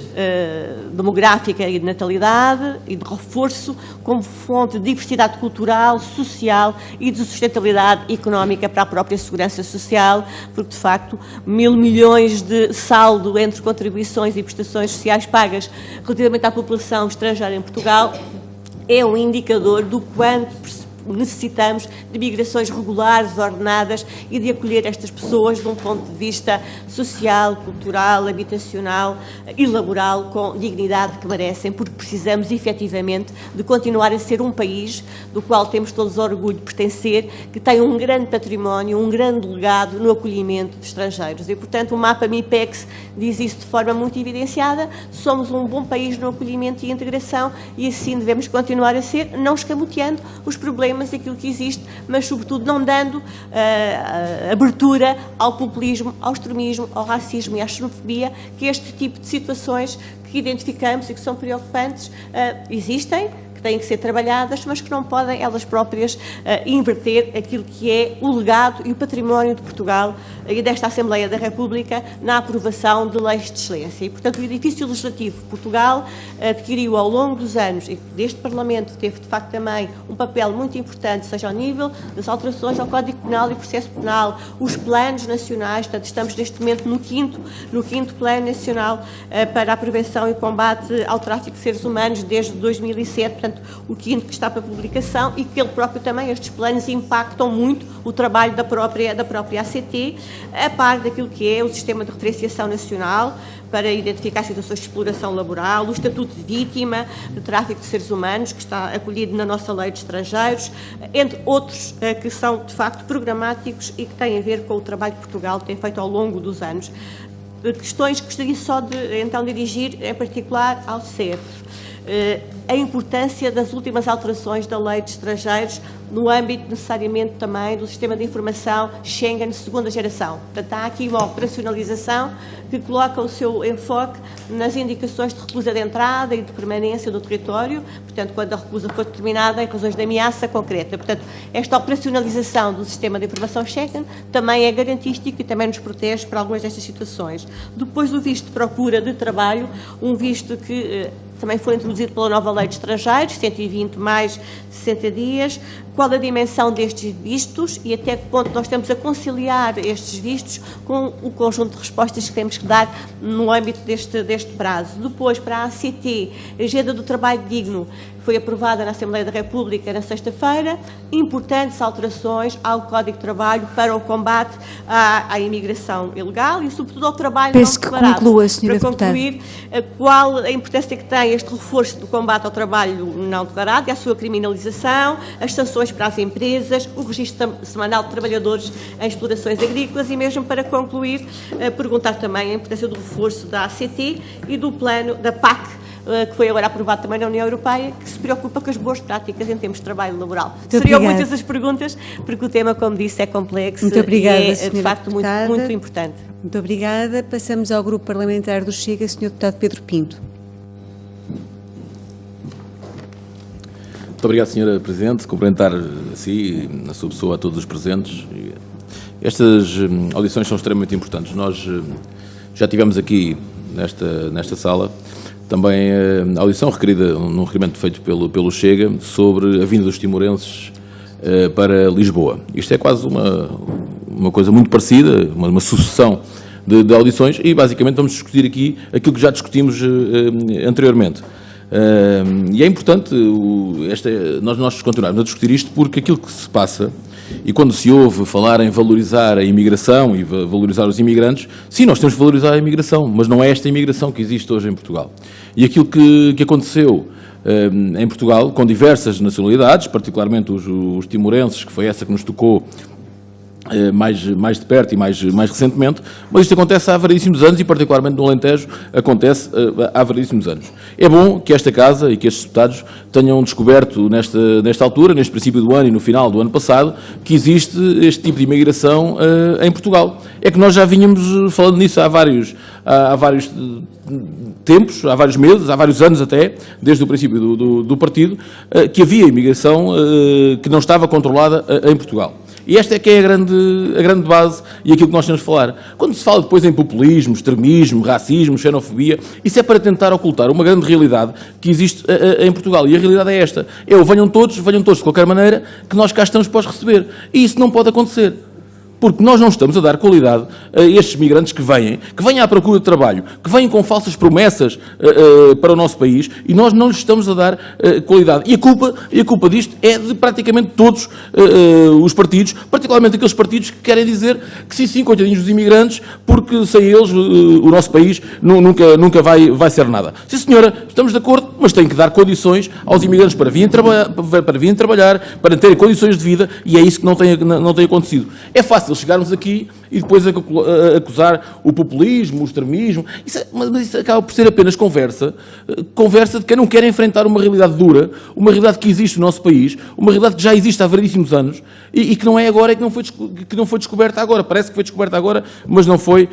demográfica e de natalidade e de reforço, como fonte de diversidade cultural, social e de sustentabilidade económica para a própria Segurança Social, porque, de facto, 1.000 milhões de saldo entre contribuições e prestações sociais pagas relativamente à população estrangeira em Portugal é um indicador do quanto necessitamos de migrações regulares, ordenadas e de acolher estas pessoas de um ponto de vista social, cultural, habitacional e laboral com dignidade que merecem, porque precisamos efetivamente de continuar a ser um país do qual temos todos orgulho de pertencer, que tem um grande património, um grande legado no acolhimento de estrangeiros. E, portanto, o mapa MIPEX diz isso de forma muito evidenciada. Somos um bom país no acolhimento e integração e assim devemos continuar a ser, não escamoteando os problemas daquilo que existe, mas, sobretudo, não dando abertura ao populismo, ao extremismo, ao racismo e à xenofobia, que este tipo de situações que identificamos e que são preocupantes existem, que têm que ser trabalhadas, mas que não podem elas próprias inverter aquilo que é o legado e o património de Portugal e desta Assembleia da República na aprovação de leis de excelência. E, portanto, o edifício legislativo de Portugal adquiriu ao longo dos anos, e deste Parlamento teve, de facto, também um papel muito importante, seja ao nível das alterações ao Código Penal e Processo Penal, os planos nacionais, portanto, estamos neste momento no quinto Plano Nacional para a Prevenção e Combate ao Tráfico de Seres Humanos desde 2007, portanto, o quinto que está para publicação e que ele próprio também, estes planos impactam muito o trabalho da própria ACT, a par daquilo que é o Sistema de Referenciação Nacional para identificar situações de exploração laboral, o Estatuto de Vítima de Tráfico de Seres Humanos, que está acolhido na nossa Lei de Estrangeiros, entre outros que são, de facto, programáticos e que têm a ver com o trabalho que Portugal tem feito ao longo dos anos. Questões que gostaria só de, então, dirigir, em particular, ao CEF. A importância das últimas alterações da Lei de Estrangeiros no âmbito necessariamente também do Sistema de Informação Schengen segunda geração. Portanto, há aqui uma operacionalização que coloca o seu enfoque nas indicações de recusa de entrada e de permanência do território, portanto, quando a recusa for determinada em razões de ameaça concreta. Portanto, esta operacionalização do Sistema de Informação Schengen também é garantístico e também nos protege para algumas destas situações. Depois do visto de procura de trabalho, um visto que também foi introduzido pela nova Lei de Estrangeiros, 120 mais 60 dias, qual a dimensão destes vistos e até que ponto nós estamos a conciliar estes vistos com o conjunto de respostas que temos que dar no âmbito deste prazo. Depois, para a ACT, a Agenda do Trabalho Digno foi aprovada na Assembleia da República na sexta-feira, importantes alterações ao Código de Trabalho para o combate à imigração ilegal e, sobretudo, ao trabalho não declarado.
Peço que conclua, Sra.
Para concluir, qual a importância que tem este reforço do combate ao trabalho não declarado e à sua criminalização, as sanções para as empresas, o registro semanal de trabalhadores em explorações agrícolas e, mesmo para concluir, perguntar também a importância do reforço da ACT e do plano da PAC, que foi agora aprovado também na União Europeia, que se preocupa com as boas práticas em termos de trabalho laboral. Seriam muitas as perguntas, porque o tema, como disse, é complexo e é, de facto, muito importante.
Muito obrigada. Passamos ao Grupo Parlamentar do Chega, Sr. Deputado Pedro Pinto.
Muito obrigado, Sra. Presidente. Cumprimentar a si, na sua pessoa, a todos os presentes. Estas audições são extremamente importantes. Nós já tivemos aqui, nesta sala, também a audição requerida, num requerimento feito pelo Chega, sobre a vinda dos timorenses para Lisboa. Isto é quase uma coisa muito parecida, uma sucessão de audições e, basicamente, vamos discutir aqui aquilo que já discutimos anteriormente. E é importante nós continuarmos a discutir isto porque aquilo que se passa, e quando se ouve falar em valorizar a imigração e valorizar os imigrantes, sim, nós temos que valorizar a imigração, mas não é esta imigração que existe hoje em Portugal. E aquilo que aconteceu em Portugal, com diversas nacionalidades, particularmente os timorenses, que foi essa que nos tocou mais de perto e mais recentemente, mas isto acontece há variedíssimos anos e particularmente no Alentejo acontece há variedíssimos anos. É bom que esta Casa e que estes deputados tenham descoberto nesta altura, neste princípio do ano e no final do ano passado, que existe este tipo de imigração em Portugal. É que nós já vínhamos falando nisso há vários tempos, há vários meses, há vários anos até, desde o princípio do partido, que havia imigração que não estava controlada em Portugal. E esta é que é a grande base e aquilo que nós temos de falar. Quando se fala depois em populismo, extremismo, racismo, xenofobia, isso é para tentar ocultar uma grande realidade que existe em Portugal. E a realidade é esta. Venham todos de qualquer maneira, que nós cá estamos para os receber. E isso não pode acontecer. porque nós não estamos a dar qualidade a estes migrantes que vêm à procura de trabalho, que vêm com falsas promessas para o nosso país, e nós não lhes estamos a dar qualidade. E a culpa disto é de praticamente todos os partidos, particularmente aqueles partidos que querem dizer que sim, coitadinhos dos imigrantes, porque sem eles o nosso país nunca vai ser nada. Sim, senhora, estamos de acordo, mas tem que dar condições aos imigrantes para virem trabalhar, para terem condições de vida, e é isso que não tem acontecido. É fácil chegarmos aqui e depois acusar o populismo, o extremismo, mas isso acaba por ser apenas conversa de quem não quer enfrentar uma realidade dura, uma realidade que existe no nosso país, uma realidade que já existe há variedíssimos anos e que não é agora, que não foi descoberta agora. Parece que foi descoberta agora, mas não foi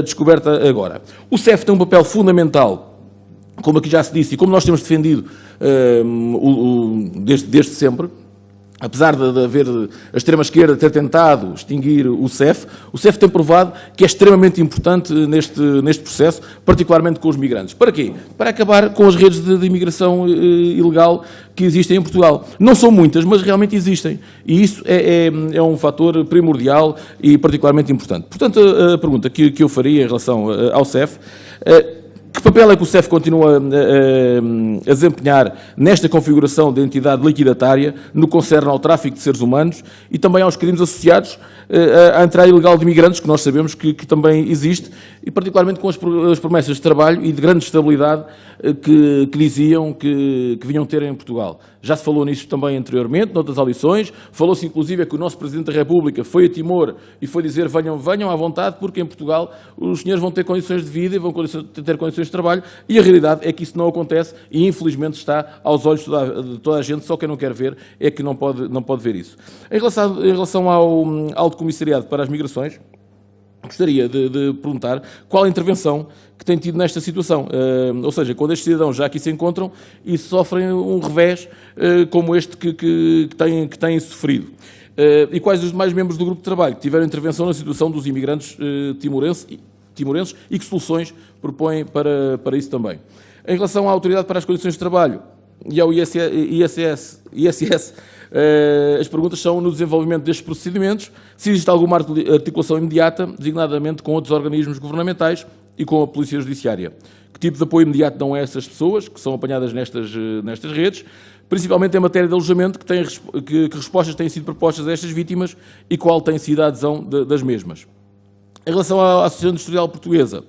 descoberta agora. O CEF tem um papel fundamental, como aqui já se disse, e como nós temos defendido desde sempre. Apesar de haver a extrema-esquerda ter tentado extinguir o CEF tem provado que é extremamente importante neste processo, particularmente com os migrantes. Para quê? Para acabar com as redes de imigração ilegal que existem em Portugal. Não são muitas, mas realmente existem. E isso é um fator primordial e particularmente importante. Portanto, a pergunta que eu faria em relação ao CEF... Que papel é que o CEF continua a desempenhar nesta configuração de entidade liquidatária no que concerne ao tráfico de seres humanos e também aos crimes associados à entrada ilegal de imigrantes, que nós sabemos que também existe, e particularmente com as promessas de trabalho e de grande estabilidade que diziam que vinham ter em Portugal. Já se falou nisso também anteriormente, noutras audições, falou-se inclusive que o nosso Presidente da República foi a Timor e foi dizer venham à vontade, porque em Portugal os senhores vão ter condições de vida e vão ter condições de trabalho, e a realidade é que isso não acontece e infelizmente está aos olhos de toda a gente, só quem não quer ver é que não pode ver isso. Em relação ao Alto Comissariado para as Migrações, gostaria de perguntar qual a intervenção que tem tido nesta situação. Ou seja, quando estes cidadãos já aqui se encontram e sofrem um revés como este que têm sofrido. E quais os demais membros do grupo de trabalho que tiveram intervenção na situação dos imigrantes timorenses e que soluções propõem para isso também. Em relação à Autoridade para as Condições de Trabalho e ao ISS, as perguntas são no desenvolvimento destes procedimentos, se existe alguma articulação imediata, designadamente com outros organismos governamentais e com a Polícia Judiciária. Que tipo de apoio imediato dão a essas pessoas que são apanhadas nestas redes, principalmente em matéria de alojamento, que respostas têm sido propostas a estas vítimas e qual tem sido a adesão das mesmas. Em relação à Associação Industrial Portuguesa,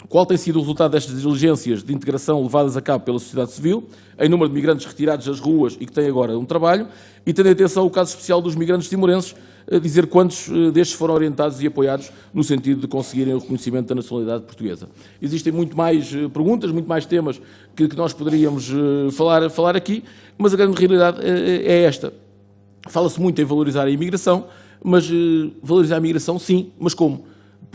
qual tem sido o resultado destas diligências de integração levadas a cabo pela sociedade civil, em número de migrantes retirados das ruas e que têm agora um trabalho, e tendo em atenção o caso especial dos migrantes timorenses, dizer quantos destes foram orientados e apoiados no sentido de conseguirem o reconhecimento da nacionalidade portuguesa. Existem muito mais perguntas, muito mais temas que nós poderíamos falar aqui, mas a grande realidade é esta. Fala-se muito em valorizar a imigração, mas valorizar a imigração sim, mas como?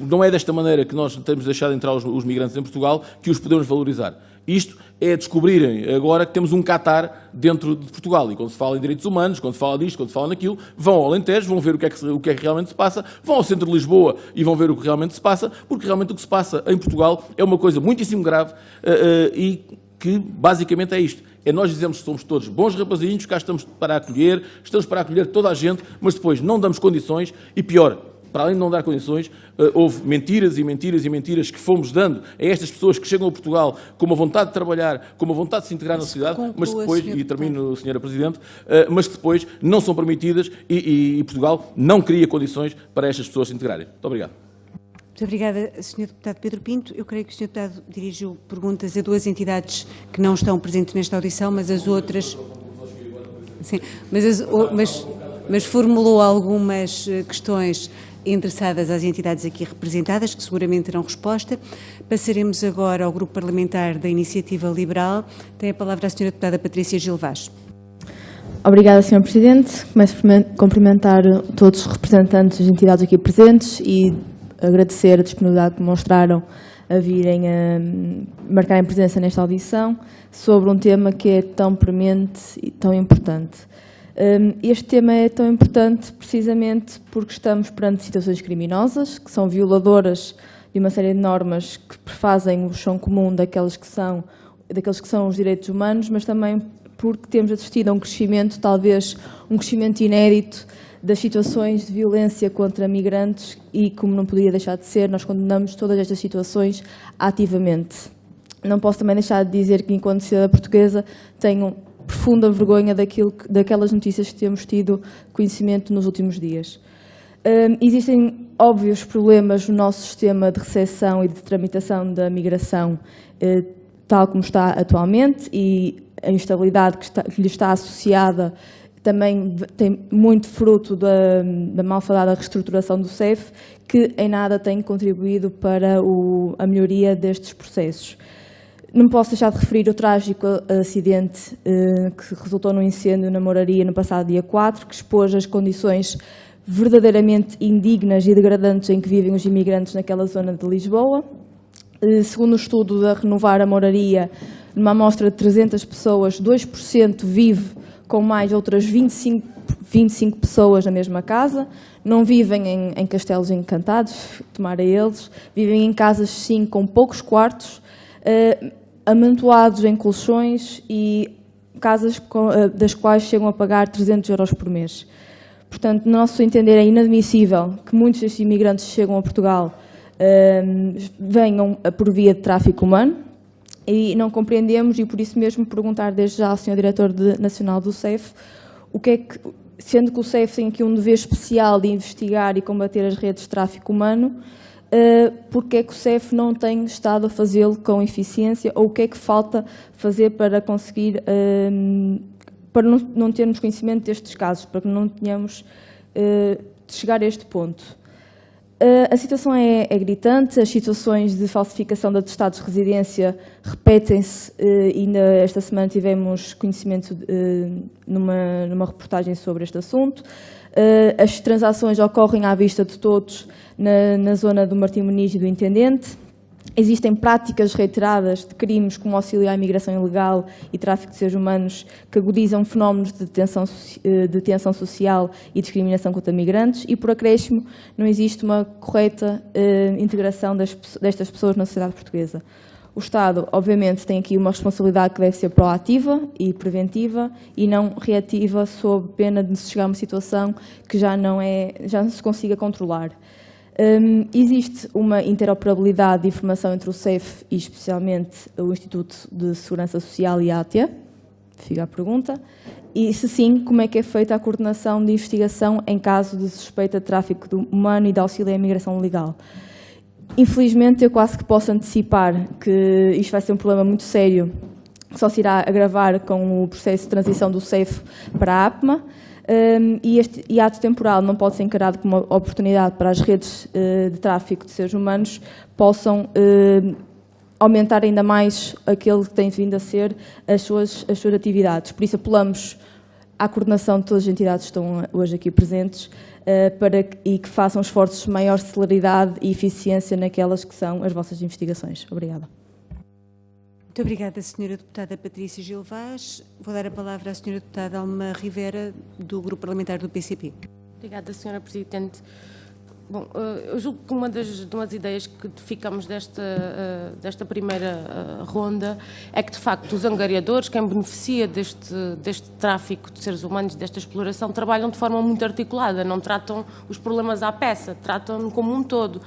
Não é desta maneira que nós temos deixado entrar os migrantes em Portugal que os podemos valorizar. Isto é descobrirem agora que temos um Qatar dentro de Portugal. E quando se fala em direitos humanos, quando se fala disto, quando se fala naquilo, vão ao Alentejo, vão ver o que é que realmente se passa, vão ao centro de Lisboa e vão ver o que realmente se passa, porque realmente o que se passa em Portugal é uma coisa muitíssimo grave e que basicamente é isto. É nós dizemos que somos todos bons rapazinhos, cá estamos para acolher toda a gente, mas depois não damos condições e pior, para além de não dar condições, houve mentiras e mentiras e mentiras que fomos dando a estas pessoas que chegam a Portugal com uma vontade de trabalhar, com uma vontade de se integrar na sociedade, mas depois, e termino, Sra. Presidente, mas que depois não são permitidas e Portugal não cria condições para estas pessoas se integrarem. Muito obrigado.
Muito obrigada, Sr. Deputado Pedro Pinto. Eu creio que o Sr. Deputado dirigiu perguntas a duas entidades que não estão presentes nesta audição, mas as outras... Sim, mas formulou algumas questões endereçadas às entidades aqui representadas, que seguramente terão resposta. Passaremos agora ao Grupo Parlamentar da Iniciativa Liberal. Tem a palavra a Sra. Deputada Patrícia Gil Vaz.
Obrigada, Sr. Presidente. Começo por cumprimentar todos os representantes das entidades aqui presentes e agradecer a disponibilidade que demonstraram a virem a marcarem presença nesta audição sobre um tema que é tão premente e tão importante. Este tema é tão importante precisamente porque estamos perante situações criminosas, que são violadoras de uma série de normas que prefazem o chão comum daqueles que são os direitos humanos, mas também porque temos assistido a um crescimento, talvez um crescimento inédito, das situações de violência contra migrantes e, como não podia deixar de ser, nós condenamos todas estas situações ativamente. Não posso também deixar de dizer que, enquanto cidadã portuguesa, tenho profunda vergonha daquelas notícias que temos tido conhecimento nos últimos dias. Existem óbvios problemas no nosso sistema de recepção e de tramitação da migração, tal como está atualmente, e a instabilidade que lhe está associada também tem muito fruto da malfadada reestruturação do CEF, que em nada tem contribuído para a melhoria destes processos. Não posso deixar de referir o trágico acidente que resultou no incêndio na Moraria no passado dia 4, que expôs as condições verdadeiramente indignas e degradantes em que vivem os imigrantes naquela zona de Lisboa. Segundo o estudo da Renovar a Moraria, numa amostra de 300 pessoas, 2% vive com mais outras 25 pessoas na mesma casa, não vivem em castelos encantados, tomara eles, vivem em casas, sim, com poucos quartos, amontoados em colchões e casas das quais chegam a pagar 300 euros por mês. Portanto, no nosso entender, é inadmissível que muitos destes imigrantes que chegam a Portugal venham por via de tráfico humano, e não compreendemos, e por isso mesmo perguntar desde já ao Sr. Diretor Nacional do CEF, sendo que o CEF tem aqui um dever especial de investigar e combater as redes de tráfico humano, porque é que o CEF não tem estado a fazê-lo com eficiência, ou o que é que falta fazer para conseguir, para não termos conhecimento destes casos, para que não tenhamos de chegar a este ponto. A situação é gritante, as situações de falsificação de atestados de residência repetem-se, e ainda esta semana tivemos conhecimento numa reportagem sobre este assunto. As transações ocorrem à vista de todos na zona do Martim Muniz e do Intendente. Existem práticas reiteradas de crimes como auxílio à imigração ilegal e tráfico de seres humanos que agudizam fenómenos de tensão social e discriminação contra migrantes, e, por acréscimo, não existe uma correta integração destas pessoas na sociedade portuguesa. O Estado, obviamente, tem aqui uma responsabilidade que deve ser proativa e preventiva e não reativa, sob pena de se chegar a uma situação que já não se consiga controlar. Existe uma interoperabilidade de informação entre o CEF e, especialmente, o Instituto de Segurança Social e a ATE? Fica a pergunta. E, se sim, como é que é feita a coordenação de investigação em caso de suspeita de tráfico humano e de auxílio à imigração legal? Infelizmente, eu quase que posso antecipar que isto vai ser um problema muito sério, que só se irá agravar com o processo de transição do CEF para a APMA. E este hiato temporal não pode ser encarado como uma oportunidade para as redes de tráfico de seres humanos possam aumentar ainda mais aquilo que tem vindo a ser as suas atividades. Por isso, apelamos à coordenação de todas as entidades que estão hoje aqui presentes e que façam esforços de maior celeridade e eficiência naquelas que são as vossas investigações. Obrigada.
Muito obrigada, Sra. Deputada Patrícia Gil Vaz. Vou dar a palavra à Sra. Deputada Alma Rivera, do Grupo Parlamentar do PCP.
Obrigada, Sra. Presidente. Bom, eu julgo que uma das ideias que ficamos desta primeira ronda é que, de facto, os angariadores, quem beneficia deste tráfico de seres humanos, desta exploração, trabalham de forma muito articulada, não tratam os problemas à peça, tratam como um todo.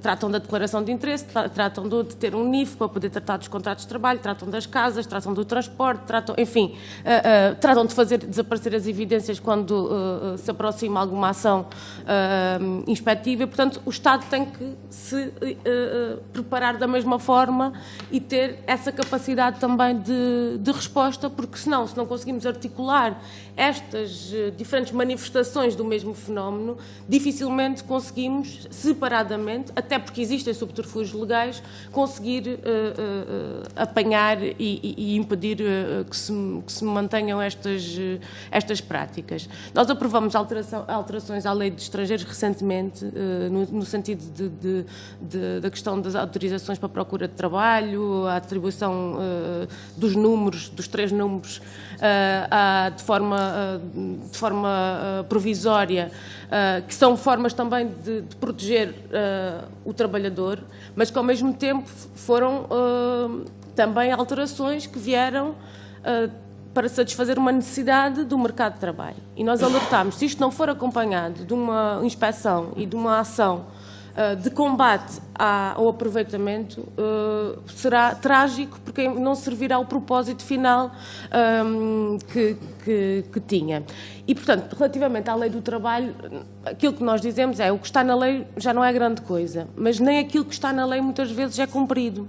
Tratam da declaração de interesse, tratam de ter um NIF para poder tratar dos contratos de trabalho, tratam das casas, tratam do transporte, enfim, tratam de fazer desaparecer as evidências quando se aproxima alguma ação inspectiva, e, portanto, o Estado tem que se preparar da mesma forma e ter essa capacidade também de resposta, porque senão, se não conseguimos articular estas diferentes manifestações do mesmo fenómeno, dificilmente conseguimos, separadamente, até porque existem subterfúgios legais, conseguir apanhar e impedir que se mantenham estas práticas. Nós aprovamos alterações à lei de estrangeiros recentemente, no sentido da questão das autorizações para a procura de trabalho, a atribuição dos números, dos 3 números, de forma provisória, que são formas também de proteger o trabalhador, mas que ao mesmo tempo foram também alterações que vieram para satisfazer uma necessidade do mercado de trabalho. E nós alertámos, se isto não for acompanhado de uma inspeção e de uma ação de combate ao aproveitamento, será trágico, porque não servirá ao propósito final que tinha. E, portanto, relativamente à lei do trabalho, aquilo que nós dizemos é o que está na lei já não é grande coisa, mas nem aquilo que está na lei muitas vezes é cumprido.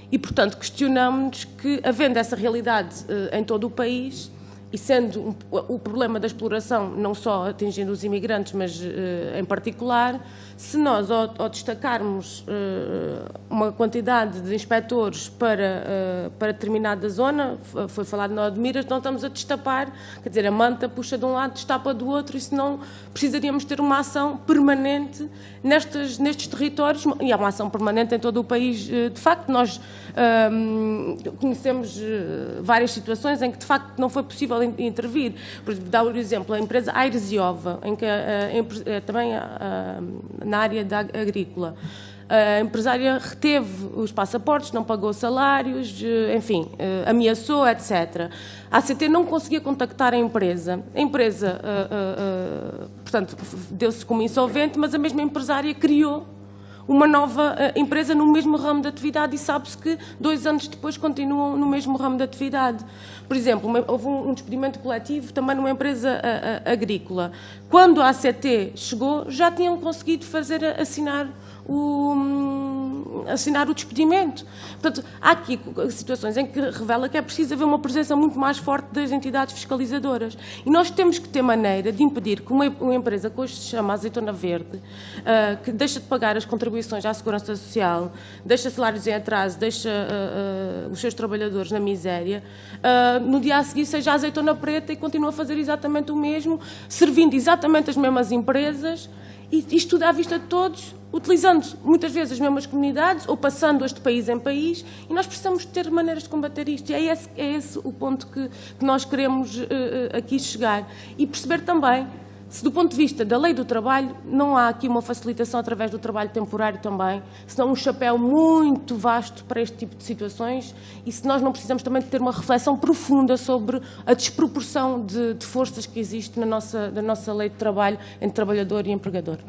E, portanto, questionamos-nos que, havendo essa realidade em todo o país, e sendo o problema da exploração não só atingindo os imigrantes, mas em particular, se nós, ao destacarmos uma quantidade de inspectores para determinada zona, foi falado na Odmiras, não estamos a destapar, quer dizer, a manta puxa de um lado, destapa do outro, e senão precisaríamos ter uma ação permanente nestes territórios, e há uma ação permanente em todo o país. De facto, nós conhecemos várias situações em que, de facto, não foi possível intervir. Por exemplo, dar o exemplo, a empresa Aires e Ova, em que também na área da agrícola, a empresária reteve os passaportes, não pagou salários, enfim, ameaçou, etc. A ACT não conseguia contactar a empresa. A empresa, portanto, deu-se como insolvente, mas a mesma empresária criou uma nova empresa no mesmo ramo de atividade e sabe-se que 2 anos depois continuam no mesmo ramo de atividade. Por exemplo, houve um despedimento coletivo também numa empresa agrícola. Quando a ACT chegou, já tinham conseguido assinar o despedimento. Portanto, há aqui situações em que revela que é preciso haver uma presença muito mais forte das entidades fiscalizadoras. E nós temos que ter maneira de impedir que uma empresa que hoje se chama Azeitona Verde, que deixa de pagar as contribuições à Segurança Social, deixa salários em atraso, deixa os seus trabalhadores na miséria, no dia a seguir seja a Azeitona Preta e continua a fazer exatamente o mesmo, servindo exatamente as mesmas empresas, e isto tudo à vista de todos, utilizando muitas vezes as mesmas comunidades ou passando-as de país em país, e nós precisamos ter maneiras de combater isto. E é esse o ponto que nós queremos aqui chegar. E perceber também se, do ponto de vista da lei do trabalho, não há aqui uma facilitação através do trabalho temporário também, senão um chapéu muito vasto para este tipo de situações, e se nós não precisamos também de ter uma reflexão profunda sobre a desproporção de forças que existe na nossa lei de trabalho entre trabalhador e empregador.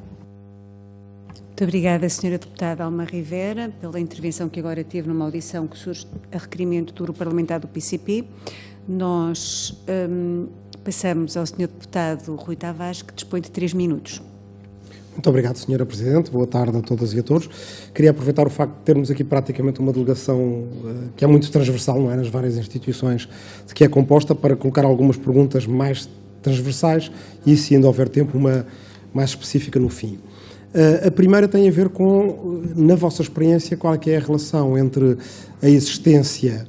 Muito obrigada, Sra. Deputada Alma Rivera, pela intervenção que agora teve numa audição que surge a requerimento do Grupo Parlamentar do PCP. Nós passamos ao Sr. Deputado Rui Tavares, que dispõe de 3 minutos.
Muito obrigado, Sra. Presidente. Boa tarde a todas e a todos. Queria aproveitar o facto de termos aqui praticamente uma delegação que é muito transversal, não é, nas várias instituições de que é composta, para colocar algumas perguntas mais transversais e, se ainda houver tempo, uma mais específica no fim. A primeira tem a ver com, na vossa experiência, qual é que é a relação entre a existência,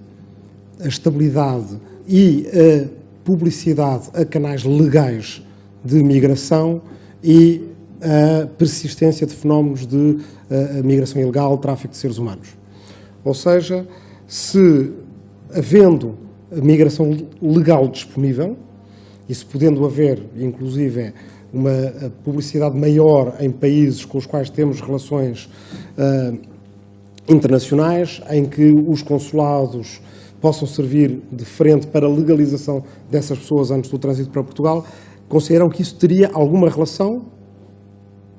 a estabilidade e a publicidade a canais legais de migração e a persistência de fenómenos de migração ilegal, tráfico de seres humanos. Ou seja, se havendo a migração legal disponível, e se podendo haver, inclusive, uma publicidade maior em países com os quais temos relações internacionais, em que os consulados possam servir de frente para a legalização dessas pessoas antes do trânsito para Portugal, consideram que isso teria alguma relação,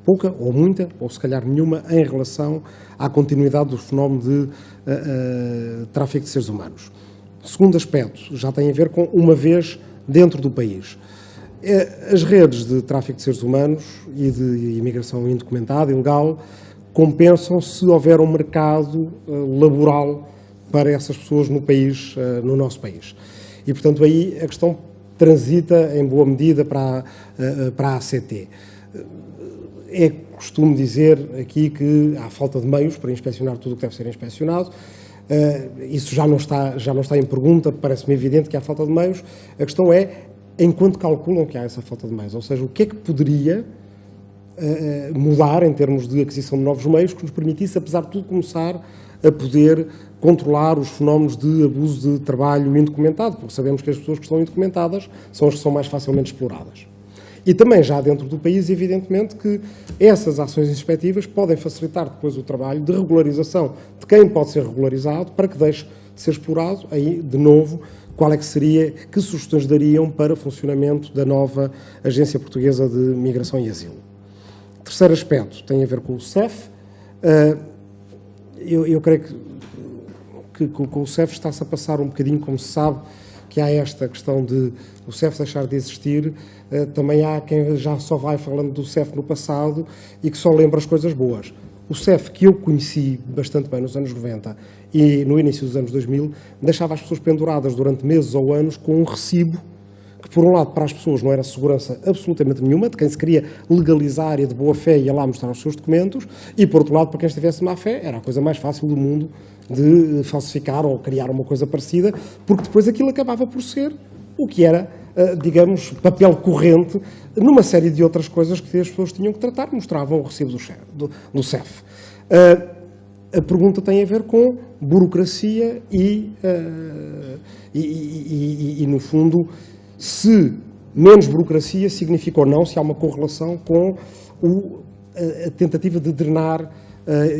pouca ou muita, ou se calhar nenhuma, em relação à continuidade do fenómeno de tráfico de seres humanos. Segundo aspecto, já tem a ver com uma vez dentro do país. As redes de tráfico de seres humanos e de imigração indocumentada, ilegal, compensam se houver um mercado laboral para essas pessoas no país, no nosso país. E, portanto, aí a questão transita em boa medida para a ACT. É costume dizer aqui que há falta de meios para inspecionar tudo o que deve ser inspecionado. Isso já não está em pergunta, parece-me evidente que há falta de meios. A questão é, enquanto calculam que há essa falta de meios, ou seja, o que é que poderia mudar em termos de aquisição de novos meios que nos permitisse, apesar de tudo, começar a poder controlar os fenómenos de abuso de trabalho indocumentado, porque sabemos que as pessoas que estão indocumentadas são as que são mais facilmente exploradas. E também já dentro do país, evidentemente, que essas ações inspectivas podem facilitar depois o trabalho de regularização de quem pode ser regularizado para que deixe de ser explorado, aí, de novo, qual é que seria, que sugestões dariam para o funcionamento da nova Agência Portuguesa de Migração e Asilo. Terceiro aspecto tem a ver com o CEF. Eu creio que com o CEF está-se a passar um bocadinho, como se sabe, que há esta questão de o CEF deixar de existir. Também há quem já só vai falando do CEF no passado e que só lembra as coisas boas. O CEF, que eu conheci bastante bem nos anos 90 e no início dos anos 2000, deixava as pessoas penduradas durante meses ou anos com um recibo que, por um lado, para as pessoas não era segurança absolutamente nenhuma, de quem se queria legalizar e de boa fé ia lá mostrar os seus documentos, e, por outro lado, para quem estivesse de má fé, era a coisa mais fácil do mundo de falsificar ou criar uma coisa parecida, porque depois aquilo acabava por ser o que era, digamos, papel corrente numa série de outras coisas que as pessoas tinham que tratar, mostravam o recibo do CEF. A pergunta tem a ver com burocracia e, no fundo, se menos burocracia significa ou não, se há uma correlação com a tentativa de drenar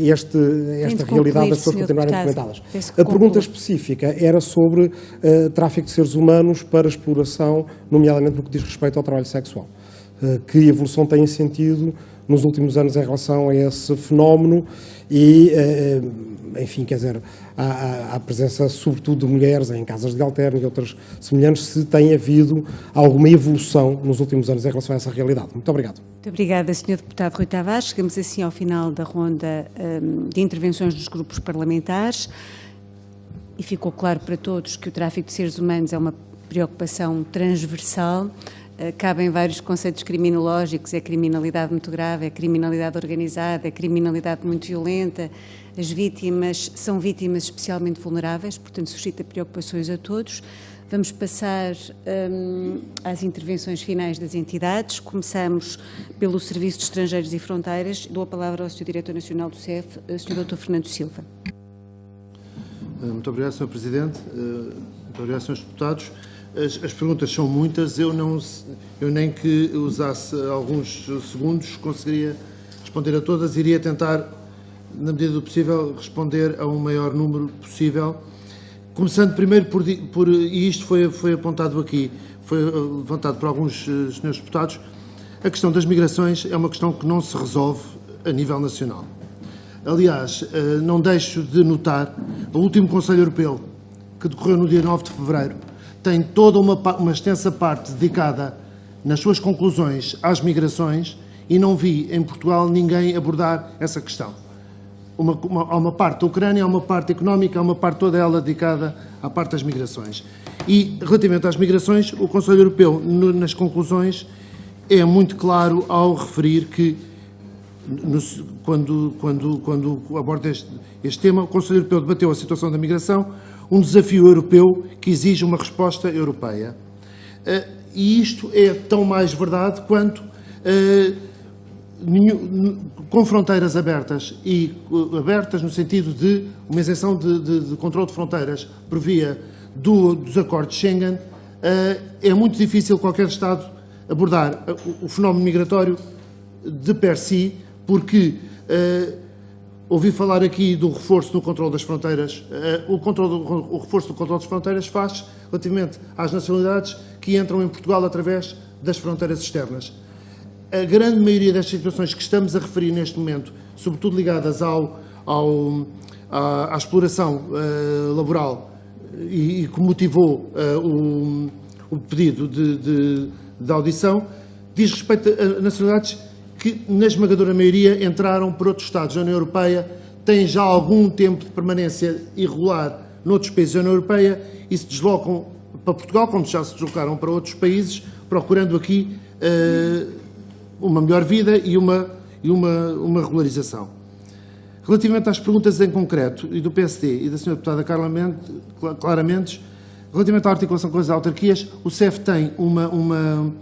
esta realidade das pessoas continuarem documentadas. A pergunta específica era sobre tráfico de seres humanos para exploração, nomeadamente no que diz respeito ao trabalho sexual. Que evolução tem sentido nos últimos anos em relação a esse fenómeno e, enfim, quer dizer, a presença sobretudo de mulheres em casas de alterno e outras semelhantes, se tem havido alguma evolução nos últimos anos em relação a essa realidade. Muito obrigado.
Muito obrigada, Sr. Deputado Rui Tavares. Chegamos assim ao final da ronda de intervenções dos grupos parlamentares e ficou claro para todos que o tráfico de seres humanos é uma preocupação transversal. Cabem vários conceitos criminológicos, é criminalidade muito grave, é criminalidade organizada, é criminalidade muito violenta. As vítimas são vítimas especialmente vulneráveis, portanto suscita preocupações a todos. Vamos passar às intervenções finais das entidades. Começamos pelo Serviço de Estrangeiros e Fronteiras. Dou a palavra ao Sr. Diretor Nacional do CEF, Sr. Dr. Fernando Silva.
Muito obrigado, Sr. Presidente. Muito obrigado, Srs. Deputados. As perguntas são muitas, eu nem que usasse alguns segundos conseguiria responder a todas, iria tentar, na medida do possível, responder a um maior número possível. Começando primeiro e isto foi apontado aqui, foi levantado por alguns senhores deputados, a questão das migrações é uma questão que não se resolve a nível nacional. Aliás, não deixo de notar, o último Conselho Europeu, que decorreu no dia 9 de fevereiro, tem toda uma extensa parte dedicada, nas suas conclusões, às migrações, e não vi em Portugal ninguém abordar essa questão. Há uma parte da Ucrânia, há uma parte económica, há uma parte toda ela dedicada à parte das migrações. E, relativamente às migrações, o Conselho Europeu, nas conclusões, é muito claro ao referir que, quando aborda este tema, o Conselho Europeu debateu a situação da migração, um desafio europeu que exige uma resposta europeia. E isto é tão mais verdade quanto, com fronteiras abertas, e abertas no sentido de uma isenção de controle de fronteiras por via dos acordos de Schengen, é muito difícil qualquer Estado abordar o fenómeno migratório de per si, porque ouvi falar aqui do reforço do controle das fronteiras. O reforço do controle das fronteiras faz relativamente às nacionalidades que entram em Portugal através das fronteiras externas. A grande maioria das situações que estamos a referir neste momento, sobretudo ligadas à exploração laboral e que motivou o pedido de audição, diz respeito a nacionalidades que, na esmagadora maioria, entraram por outros Estados da União Europeia, têm já algum tempo de permanência irregular noutros países da União Europeia e se deslocam para Portugal, como já se deslocaram para outros países, procurando aqui uma melhor vida e uma regularização. Relativamente às perguntas em concreto, e do PSD e da Sra. Deputada Clara Mendes, relativamente à articulação com as autarquias, o CEF tem uma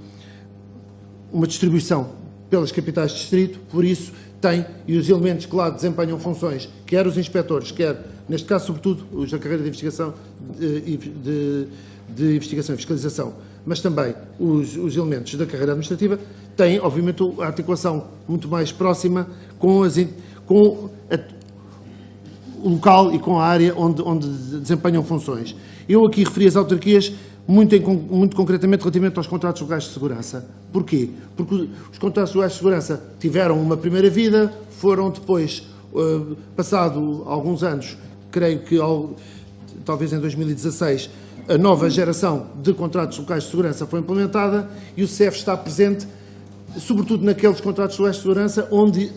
distribuição pelas capitais de distrito, por isso tem, e os elementos que lá desempenham funções, quer os inspectores, quer, neste caso, sobretudo, os da carreira de investigação, de investigação e fiscalização, mas também os elementos da carreira administrativa, têm, obviamente, a articulação muito mais próxima com local e com a área onde desempenham funções. Eu aqui referi as autarquias muito concretamente relativamente aos contratos locais de segurança. Porquê? Porque os contratos locais de segurança tiveram uma primeira vida, foram depois, passado alguns anos, creio que talvez em 2016, a nova geração de contratos locais de segurança foi implementada e o CEF está presente, sobretudo naqueles contratos locais de segurança onde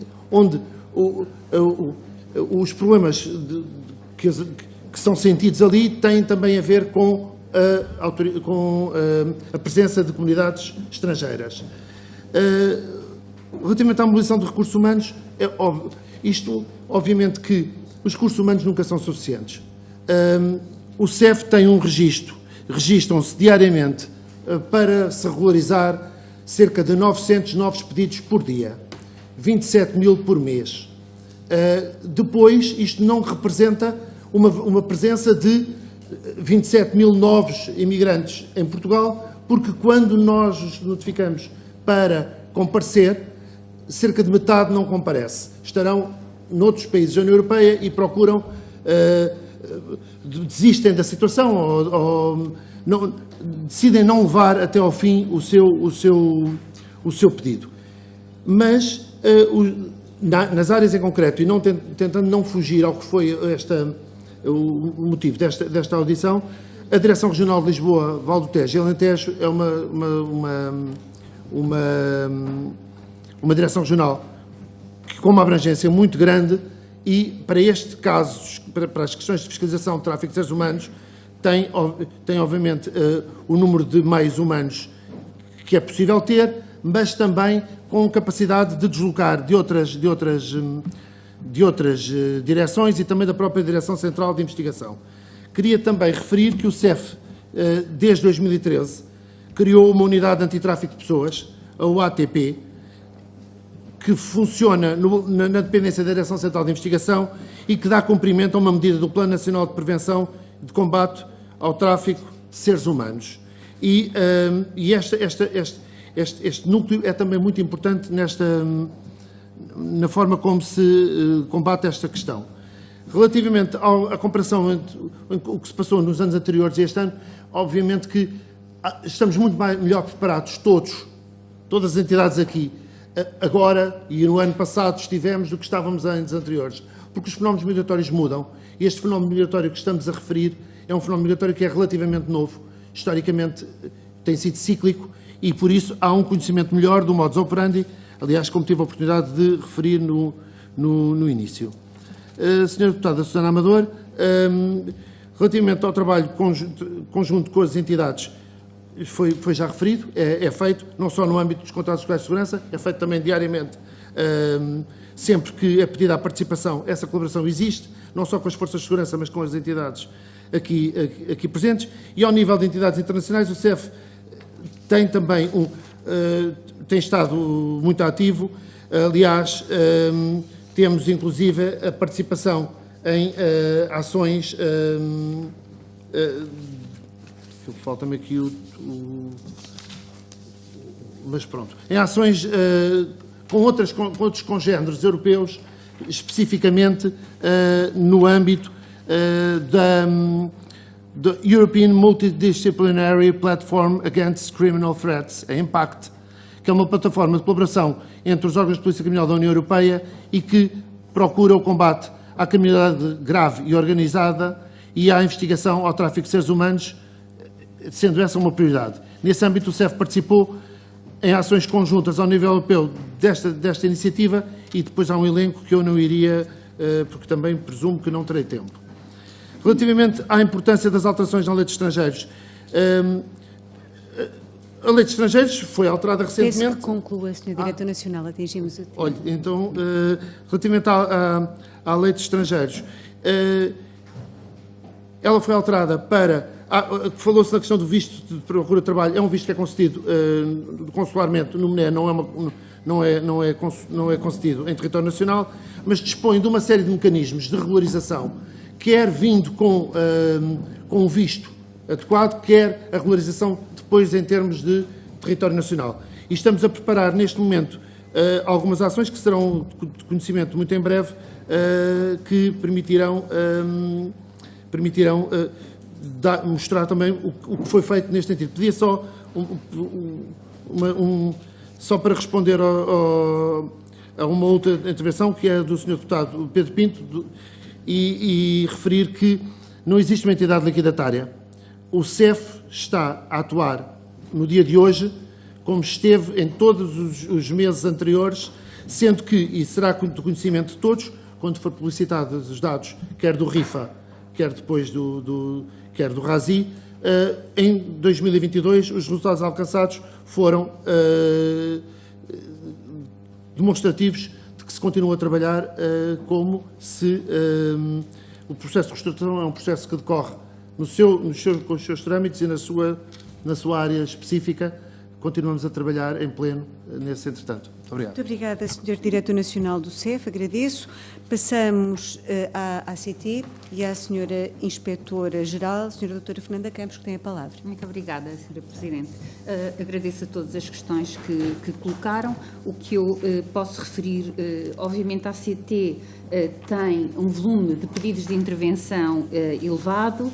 os problemas que são sentidos ali têm também a ver com a presença de comunidades estrangeiras. Relativamente à mobilização de recursos humanos, obviamente que os recursos humanos nunca são suficientes. O CEF tem um registro, registram-se diariamente para se regularizar cerca de 900 novos pedidos por dia, 27 mil por mês. Depois, isto não representa uma presença de 27 mil novos imigrantes em Portugal, porque quando nós os notificamos para comparecer, cerca de metade não comparece. Estarão noutros países da União Europeia e procuram, desistem da situação ou decidem não levar até ao fim o seu pedido. Mas, nas áreas em concreto, e tentando não fugir ao que foi o motivo desta audição, a Direção Regional de Lisboa, Val do Tejo e Alentejo é uma direção regional com uma abrangência muito grande e, para este caso, para as questões de fiscalização de tráfico de seres humanos, tem obviamente, o número de meios humanos que é possível ter, mas também com capacidade de deslocar de outras direções e também da própria Direção Central de Investigação. Queria também referir que o CEF, desde 2013, criou uma unidade de antitráfico de pessoas, a UATP, que funciona na dependência da Direção Central de Investigação e que dá cumprimento a uma medida do Plano Nacional de Prevenção de Combate ao Tráfico de Seres Humanos. E este núcleo é também muito importante na forma como se combate esta questão. Relativamente à comparação entre o que se passou nos anos anteriores e este ano, obviamente que estamos muito melhor preparados todas as entidades aqui, agora e no ano passado estivemos do que estávamos em anos anteriores, porque os fenómenos migratórios mudam e este fenómeno migratório que estamos a referir é um fenómeno migratório que é relativamente novo, historicamente tem sido cíclico e por isso há um conhecimento melhor do modus operandi, aliás, como tive a oportunidade de referir no início. Senhora Deputada Susana Amador, relativamente ao trabalho conjunto com as entidades, foi já referido, é feito, não só no âmbito dos contratos locais de segurança, é feito também diariamente, sempre que é pedida a participação, essa colaboração existe, não só com as forças de segurança, mas com as entidades aqui presentes, e ao nível de entidades internacionais, o CEF tem também tem estado muito ativo, aliás, temos inclusive a participação em ações, falta-me aqui mas pronto, em ações com outros congéneres europeus, especificamente no âmbito da European Multidisciplinary Platform Against Criminal Threats, a IMPACT, que é uma plataforma de colaboração entre os órgãos de polícia criminal da União Europeia e que procura o combate à criminalidade grave e organizada e à investigação ao tráfico de seres humanos, sendo essa uma prioridade. Nesse âmbito, o CEF participou em ações conjuntas ao nível europeu desta iniciativa e depois há um elenco que eu não iria, porque também presumo que não terei tempo. Relativamente à importância das alterações na lei de estrangeiros, a lei de estrangeiros foi alterada recentemente.
Peço que conclua, Sr. Diretor Nacional, atingimos o tempo.
Olha, então, relativamente à lei de estrangeiros, ela foi alterada para... Falou-se na questão do visto de procura de trabalho, é um visto que é concedido consularmente no MNE, não é concedido em território nacional, mas dispõe de uma série de mecanismos de regularização, quer vindo com um visto adequado, quer a regularização depois em termos de território nacional. E estamos a preparar neste momento algumas ações que serão de conhecimento muito em breve que permitirão mostrar também o que foi feito neste sentido. Pedia só só para responder a uma outra intervenção, que é do Sr. Deputado Pedro Pinto, e referir que não existe uma entidade liquidatária. O CEF está a atuar no dia de hoje, como esteve em todos os meses anteriores, sendo que, e será do conhecimento de todos, quando for publicitados os dados, quer do RIFA, quer depois quer do RASI, em 2022 os resultados alcançados foram demonstrativos de que se continua a trabalhar como se o processo de reestruturação é um processo que decorre com os seus trâmites e na sua área específica. Continuamos a trabalhar em pleno nesse entretanto. Muito obrigado.
Muito obrigada, Sr. Diretor Nacional do CEF, agradeço. Passamos à ACT e à Sra. Inspetora-Geral, Sra. Doutora Fernanda Campos, que tem a palavra.
Muito obrigada, Sra. Presidente. Agradeço a todas as questões que colocaram. O que eu posso referir, obviamente a ACT tem um volume de pedidos de intervenção elevado.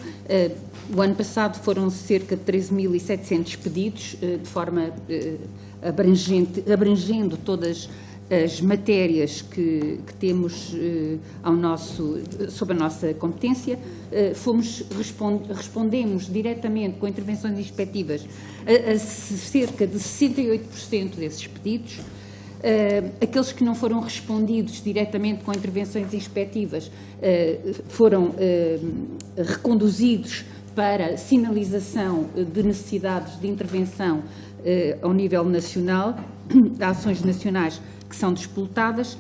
O ano passado foram cerca de 13.700 pedidos, de forma abrangendo todas as matérias que temos sob a nossa competência. Respondemos diretamente com intervenções inspectivas a cerca de 68% desses pedidos. Aqueles que não foram respondidos diretamente com intervenções inspectivas foram reconduzidos para sinalização de necessidades de intervenção ao nível nacional, ações nacionais que são disputadas.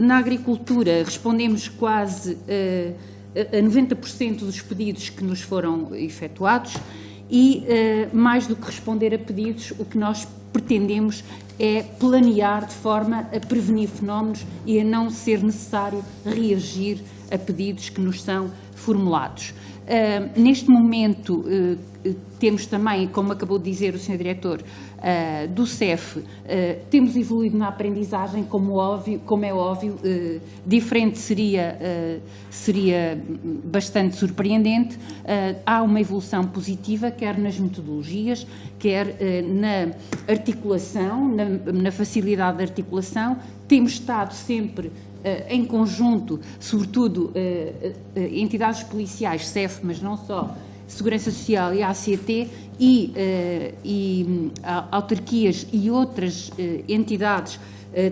Na agricultura, respondemos quase a 90% dos pedidos que nos foram efetuados e, mais do que responder a pedidos, o que nós pretendemos é planear de forma a prevenir fenómenos e a não ser necessário reagir a pedidos que nos são formulados. Neste momento, temos também, como acabou de dizer o Sr. Diretor do CEF, temos evoluído na aprendizagem, como é óbvio, diferente seria bastante surpreendente. Há uma evolução positiva, quer nas metodologias, quer na articulação, na facilidade de articulação. Temos estado sempre em conjunto, sobretudo entidades policiais, CEF, mas não só, Segurança Social e ACT, e autarquias e outras entidades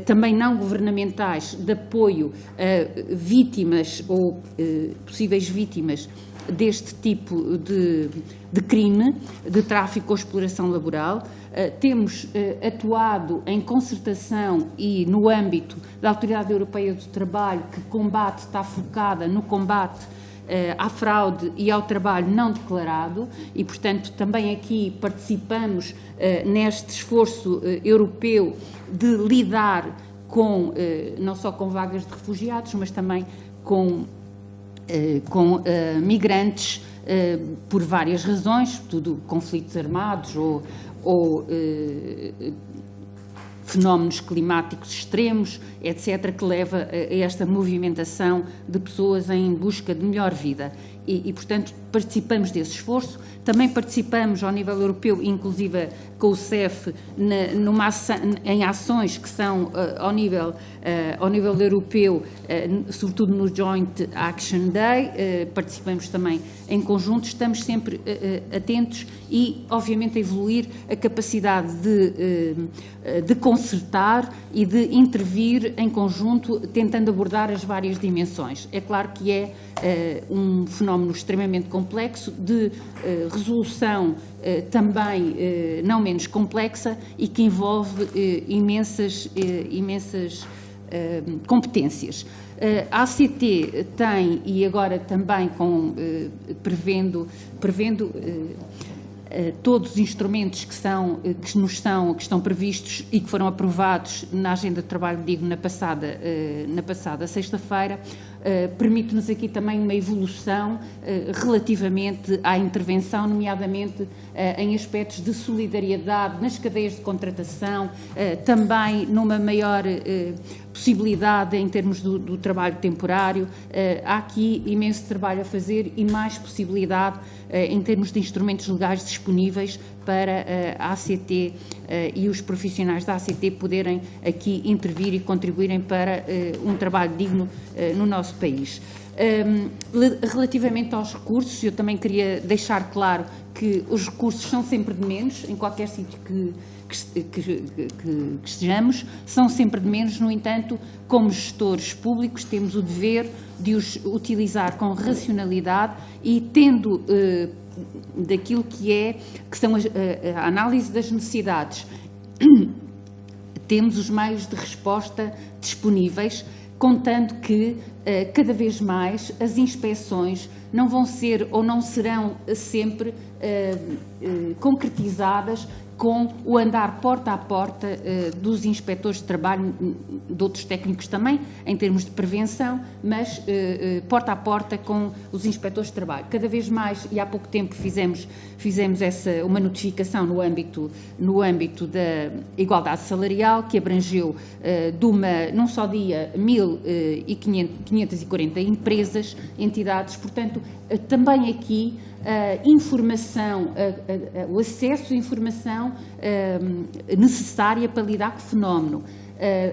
também não governamentais de apoio a vítimas ou possíveis vítimas deste tipo de crime, de tráfico ou exploração laboral. Temos atuado em concertação e no âmbito da Autoridade Europeia do Trabalho, que está focada no combate à fraude e ao trabalho não declarado e, portanto, também aqui participamos neste esforço europeu de lidar com, não só com vagas de refugiados, mas também com migrantes por várias razões, tudo conflitos armados ou fenómenos climáticos extremos, etc., que leva a esta movimentação de pessoas em busca de melhor vida. E, portanto, participamos desse esforço. Também participamos ao nível europeu, inclusive com o CEF, em ações que são ao nível europeu, sobretudo no Joint Action Day. Participamos também em conjunto, estamos sempre atentos e, obviamente, a evoluir a capacidade de concertar e de intervir em conjunto, tentando abordar as várias dimensões. É claro que é um fenómeno extremamente complexo, de resolução também não menos complexa e que envolve imensas competências. A ACT tem, e agora também prevendo todos os instrumentos que estão previstos e que foram aprovados na Agenda de Trabalho, digo, na passada sexta-feira, permite-nos aqui também uma evolução relativamente à intervenção, nomeadamente em aspectos de solidariedade nas cadeias de contratação, também numa maior possibilidade em termos do trabalho temporário. Há aqui imenso trabalho a fazer e mais possibilidade em termos de instrumentos legais disponíveis para a ACT e os profissionais da ACT poderem aqui intervir e contribuírem para um trabalho digno no nosso país. Relativamente aos recursos, eu também queria deixar claro que os recursos são sempre de menos, em qualquer sítio que estejamos, são sempre de menos. No entanto, como gestores públicos, temos o dever de os utilizar com racionalidade e tendo daquilo que são a análise das necessidades, temos os meios de resposta disponíveis, contando que cada vez mais as inspeções não vão ser ou não serão sempre concretizadas com o andar porta a porta dos inspectores de trabalho, de outros técnicos também, em termos de prevenção, mas porta a porta com os inspectores de trabalho. Cada vez mais, e há pouco tempo fizemos uma notificação no âmbito da igualdade salarial, que abrangeu num só dia 1.540 empresas, entidades, portanto, também aqui informação, o acesso à informação necessária para lidar com o fenómeno,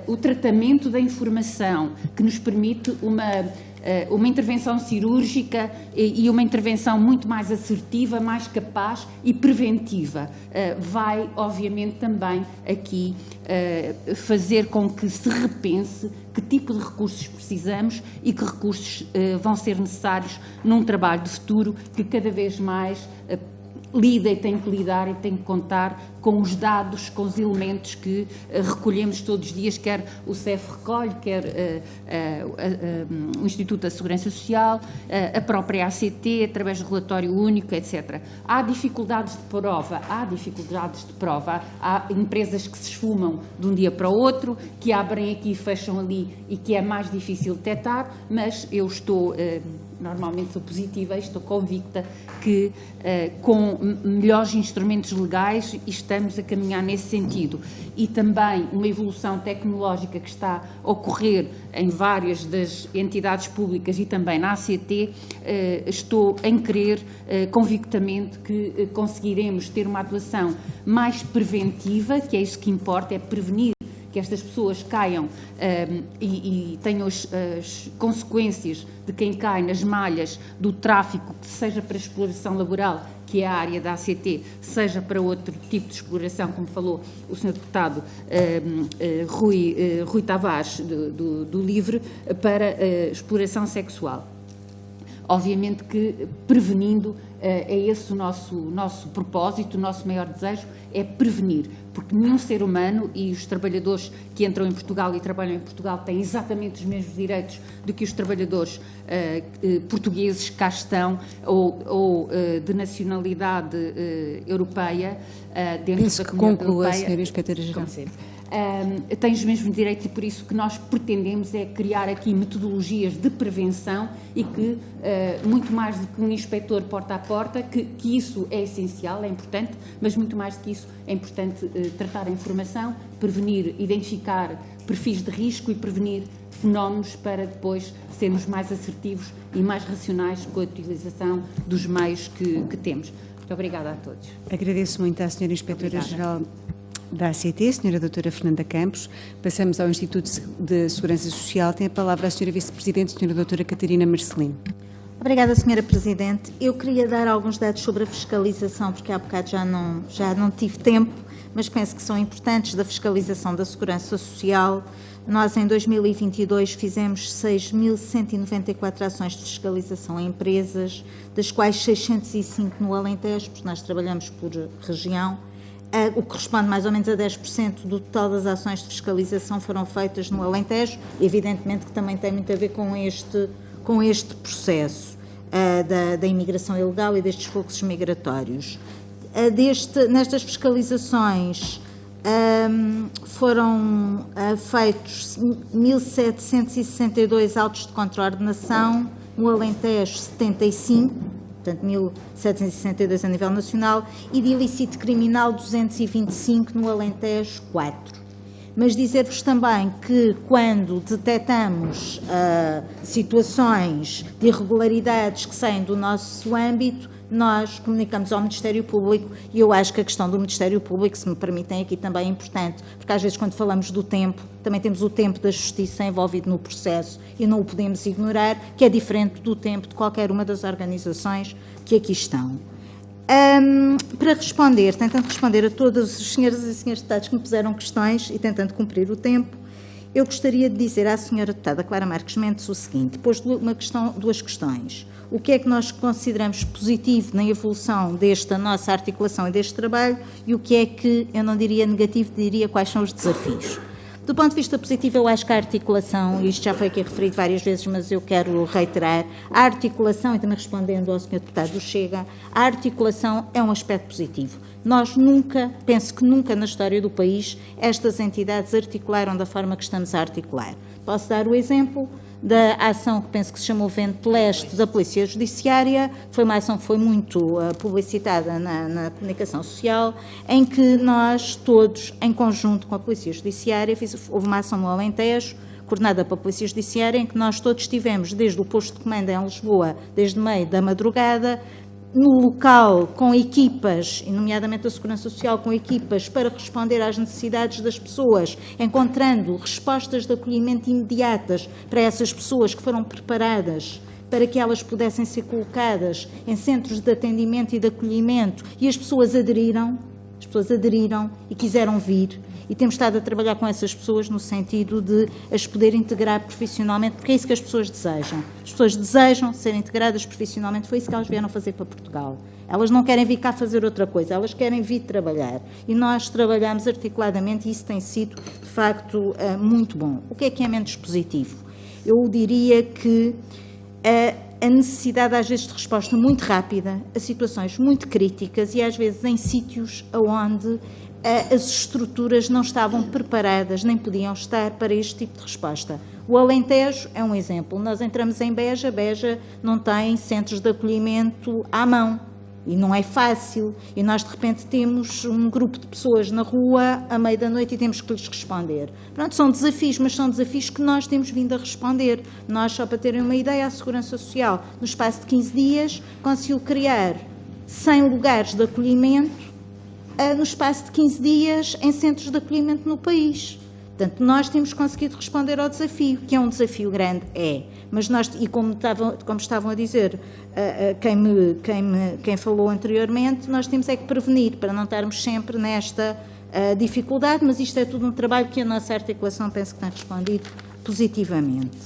o tratamento da informação que nos permite uma intervenção cirúrgica e uma intervenção muito mais assertiva, mais capaz e preventiva. Vai, obviamente, também aqui fazer com que se repense que tipo de recursos precisamos e que recursos vão ser necessários num trabalho de futuro que cada vez mais lida e tem que lidar e tem que contar com os dados, com os elementos que recolhemos todos os dias, quer o CEF recolhe, quer o Instituto da Segurança Social, a própria ACT, através do relatório único, etc. Há dificuldades de prova, há empresas que se esfumam de um dia para o outro, que abrem aqui e fecham ali e que é mais difícil detectar, mas eu normalmente sou positiva e estou convicta que com melhores instrumentos legais estamos a caminhar nesse sentido. E também uma evolução tecnológica que está a ocorrer em várias das entidades públicas e também na ACT, estou em crer convictamente que conseguiremos ter uma atuação mais preventiva, que é isso que importa, é prevenir que estas pessoas caiam e tenham as consequências de quem cai nas malhas do tráfico, seja para exploração laboral, que é a área da ACT, seja para outro tipo de exploração, como falou o Sr. Deputado Rui Tavares, do LIVRE, para exploração sexual. Obviamente que prevenindo é esse o nosso propósito, o nosso maior desejo é prevenir, porque nenhum ser humano e os trabalhadores que entram em Portugal e trabalham em Portugal têm exatamente os mesmos direitos do que os trabalhadores portugueses que cá estão ou de nacionalidade europeia dentro
Penso
da
que
Comunidade
conclua,
Europeia.
Sra. Inspetora-Geral.
Tem os mesmos direitos e por isso que nós pretendemos é criar aqui metodologias de prevenção e que, muito mais do que um inspetor porta a porta, que isso é essencial, é importante, mas muito mais do que isso é importante tratar a informação, prevenir, identificar perfis de risco e prevenir fenómenos para depois sermos mais assertivos e mais racionais com a utilização dos meios que temos. Muito obrigada a todos.
Agradeço muito à Sra. Inspetora-Geral da ACT, Sra. Doutora Fernanda Campos. Passamos ao Instituto de Segurança Social. Tem a palavra a Sra. Vice-Presidente, Sra. Doutora Catarina Marcelino.
Obrigada, Sra. Presidente. Eu queria dar alguns dados sobre a fiscalização, porque há bocado já não tive tempo, mas penso que são importantes, da fiscalização da Segurança Social. Nós, em 2022, fizemos 6.194 ações de fiscalização em empresas, das quais 605 no Alentejo, porque nós trabalhamos por região, o que corresponde mais ou menos a 10% do total das ações de fiscalização foram feitas no Alentejo, evidentemente que também tem muito a ver com este processo da imigração ilegal e destes fluxos migratórios. Nestas fiscalizações foram feitos 1.762 autos de contraordenação, no Alentejo 75, portanto 1.762 a nível nacional, e de ilícito criminal 225, no Alentejo 4. mas dizer-vos também que quando detectamos situações de irregularidades que saem do nosso âmbito, nós comunicamos ao Ministério Público, e eu acho que a questão do Ministério Público, se me permitem aqui, também é importante, porque às vezes quando falamos do tempo, também temos o tempo da justiça envolvido no processo e não o podemos ignorar, que é diferente do tempo de qualquer uma das organizações que aqui estão. Para responder, tentando responder a todos os senhores e senhores deputados que me puseram questões e tentando cumprir o tempo, eu gostaria de dizer à senhora deputada Clara Marques Mendes o seguinte, depois de duas questões. O que é que nós consideramos positivo na evolução desta nossa articulação e deste trabalho e o que é que, eu não diria negativo, diria quais são os desafios. Do ponto de vista positivo, eu acho que a articulação, e isto já foi aqui referido várias vezes, mas eu quero reiterar, a articulação, e também respondendo ao senhor deputado do Chega, a articulação é um aspecto positivo. Nós nunca, penso que nunca na história do país, estas entidades articularam da forma que estamos a articular. Posso dar o exemplo da ação que penso que se chamou Vento Leste da Polícia Judiciária, foi uma ação que foi muito publicitada na comunicação social, em que nós todos, em conjunto com a Polícia Judiciária, houve uma ação no Alentejo, coordenada pela Polícia Judiciária, em que nós todos estivemos desde o posto de comando em Lisboa, desde meio da madrugada, no local com equipas, e nomeadamente a Segurança Social, com equipas para responder às necessidades das pessoas, encontrando respostas de acolhimento imediatas para essas pessoas que foram preparadas para que elas pudessem ser colocadas em centros de atendimento e de acolhimento, e as pessoas aderiram e quiseram vir. E temos estado a trabalhar com essas pessoas no sentido de as poder integrar profissionalmente, porque é isso que as pessoas desejam. As pessoas desejam ser integradas profissionalmente, foi isso que elas vieram fazer para Portugal. Elas não querem vir cá fazer outra coisa, elas querem vir trabalhar. E nós trabalhamos articuladamente e isso tem sido, de facto, muito bom. O que é menos positivo? Eu diria que a necessidade, às vezes, de resposta muito rápida a situações muito críticas e, às vezes, em sítios onde as estruturas não estavam preparadas, nem podiam estar para este tipo de resposta. O Alentejo é um exemplo. Nós entramos em Beja, Beja não tem centros de acolhimento à mão. E não é fácil. E nós, de repente, temos um grupo de pessoas na rua à meia da noite e temos que lhes responder. Pronto, são desafios, mas são desafios que nós temos vindo a responder. Nós, só para terem uma ideia, a Segurança Social, no espaço de 15 dias, conseguiu criar 100 lugares de acolhimento no espaço de 15 dias em centros de acolhimento no país. Portanto, nós temos conseguido responder ao desafio, que é um desafio grande, mas nós, e como estavam a dizer quem falou anteriormente, nós temos é que prevenir, para não estarmos sempre nesta dificuldade, mas isto é tudo um trabalho que a nossa articulação penso que tem respondido positivamente.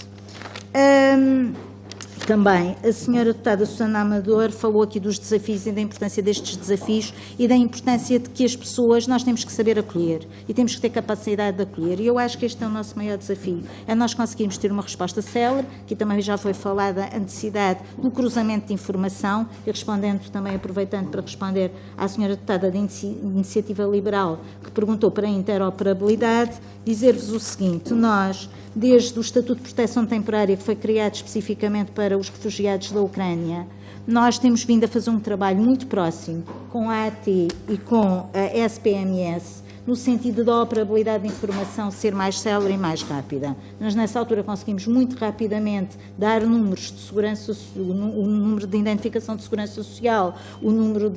Também a senhora deputada Susana Amador falou aqui dos desafios e da importância destes desafios e da importância de que as pessoas, nós temos que saber acolher e temos que ter capacidade de acolher, e eu acho que este é o nosso maior desafio, é nós conseguirmos ter uma resposta célere, que também já foi falada a necessidade do cruzamento de informação, e respondendo também, aproveitando para responder à senhora deputada da Iniciativa Liberal, que perguntou para a interoperabilidade, dizer-vos o seguinte: nós, desde o Estatuto de Proteção Temporária, que foi criado especificamente para os refugiados da Ucrânia, nós temos vindo a fazer um trabalho muito próximo com a AT e com a SPMS, no sentido da operabilidade de informação ser mais célere e mais rápida. Nós, nessa altura, conseguimos muito rapidamente dar números de segurança, o número de identificação de segurança social, o número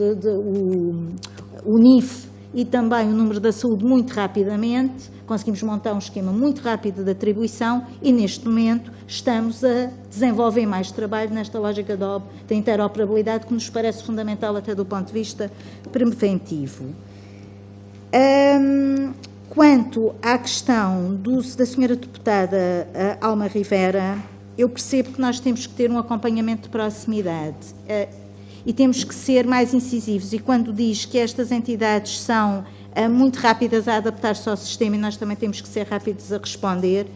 o NIF, e também o número da saúde muito rapidamente, conseguimos montar um esquema muito rápido de atribuição e, neste momento, estamos a desenvolver mais trabalho nesta lógica da interoperabilidade, que nos parece fundamental até do ponto de vista preventivo. Quanto à questão da senhora deputada Alma Rivera, eu percebo que nós temos que ter um acompanhamento de proximidade e temos que ser mais incisivos, e quando diz que estas entidades são muito rápidas a adaptar-se ao sistema e nós também temos que ser rápidos a responder,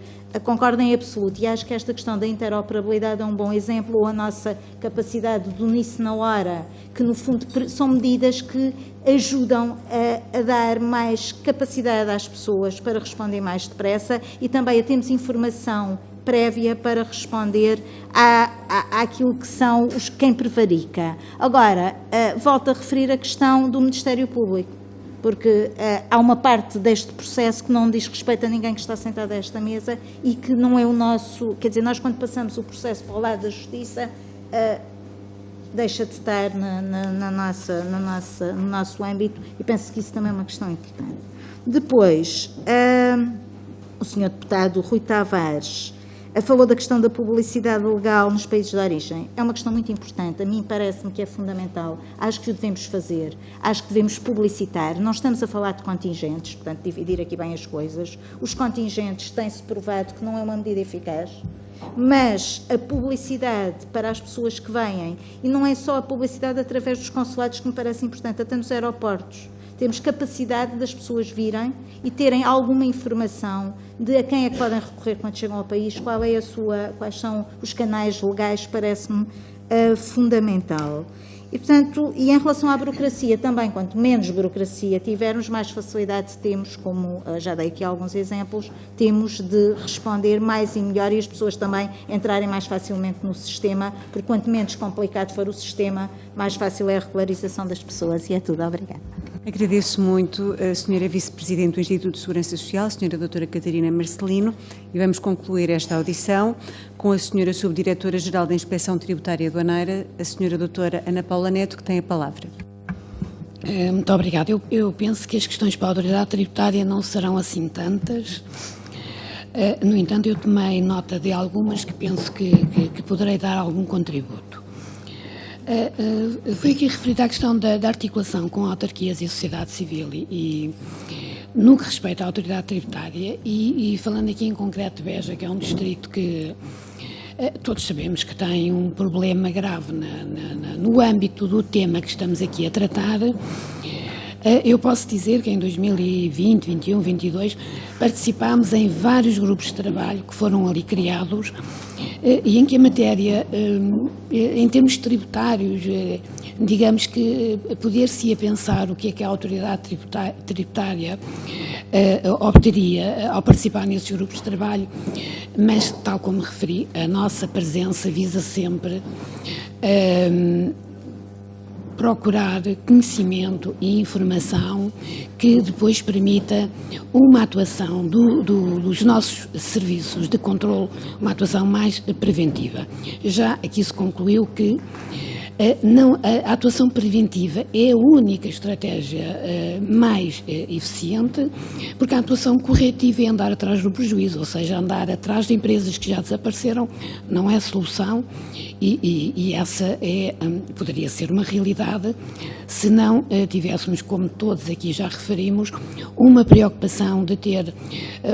concordo em absoluto, e acho que esta questão da interoperabilidade é um bom exemplo, ou a nossa capacidade de unir-se na hora, que no fundo são medidas que ajudam a dar mais capacidade às pessoas para responder mais depressa e também a termos informação prévia para responder àquilo que são quem prevarica. Agora, volto a referir a questão do Ministério Público. porque há uma parte deste processo que não diz respeito a ninguém que está sentado a esta mesa e que não é o nosso, quer dizer, nós quando passamos o processo para o lado da justiça, deixa de estar no nosso âmbito, e penso que isso também é uma questão importante. Depois, o Sr. Deputado Rui Tavares falou da questão da publicidade legal nos países de origem. É uma questão muito importante, a mim parece-me que é fundamental, acho que o devemos fazer, acho que devemos publicitar. Não estamos a falar de contingentes, portanto, dividir aqui bem as coisas. Os contingentes têm-se provado que não é uma medida eficaz, mas a publicidade para as pessoas que vêm, e não é só a publicidade através dos consulados que me parece importante, até nos aeroportos. Temos capacidade das pessoas virem e terem alguma informação de a quem é que podem recorrer quando chegam ao país, quais são os canais legais, parece-me fundamental. E, portanto, e em relação à burocracia também, quanto menos burocracia tivermos, mais facilidade temos, como já dei aqui alguns exemplos, temos de responder mais e melhor e as pessoas também entrarem mais facilmente no sistema, porque quanto menos complicado for o sistema, mais fácil é a regularização das pessoas. E é tudo. Obrigada.
Agradeço muito a Sra. Vice-Presidente do Instituto de Segurança Social, a Sra. Doutora Catarina Marcelino, e vamos concluir esta audição com a Sra. Subdiretora-Geral da Inspeção Tributária e Aduaneira, a Sra. Doutora Ana Paula Neto, que tem a palavra.
Muito obrigada. Eu penso que as questões para a autoridade tributária não serão assim tantas. No entanto, eu tomei nota de algumas que penso que poderei dar algum contributo. Foi aqui referida a questão da articulação com autarquias e sociedade civil e no que respeita à autoridade tributária e falando aqui em concreto de Beja, que é um distrito que todos sabemos que tem um problema grave no âmbito do tema que estamos aqui a tratar. Eu posso dizer que em 2020, 21, 22 participámos em vários grupos de trabalho que foram ali criados e em que a matéria, em termos tributários, digamos que poder-se-ia pensar o que é que a autoridade tributária obteria ao participar nesses grupos de trabalho, mas, tal como referi, a nossa presença visa sempre procurar conhecimento e informação que depois permita uma atuação dos nossos serviços de controle, uma atuação mais preventiva. Já aqui se concluiu que a atuação preventiva é a única estratégia mais eficiente, porque a atuação corretiva é andar atrás do prejuízo, ou seja, andar atrás de empresas que já desapareceram, não é solução e essa poderia ser uma realidade se não tivéssemos, como todos aqui já referimos, uma preocupação de ter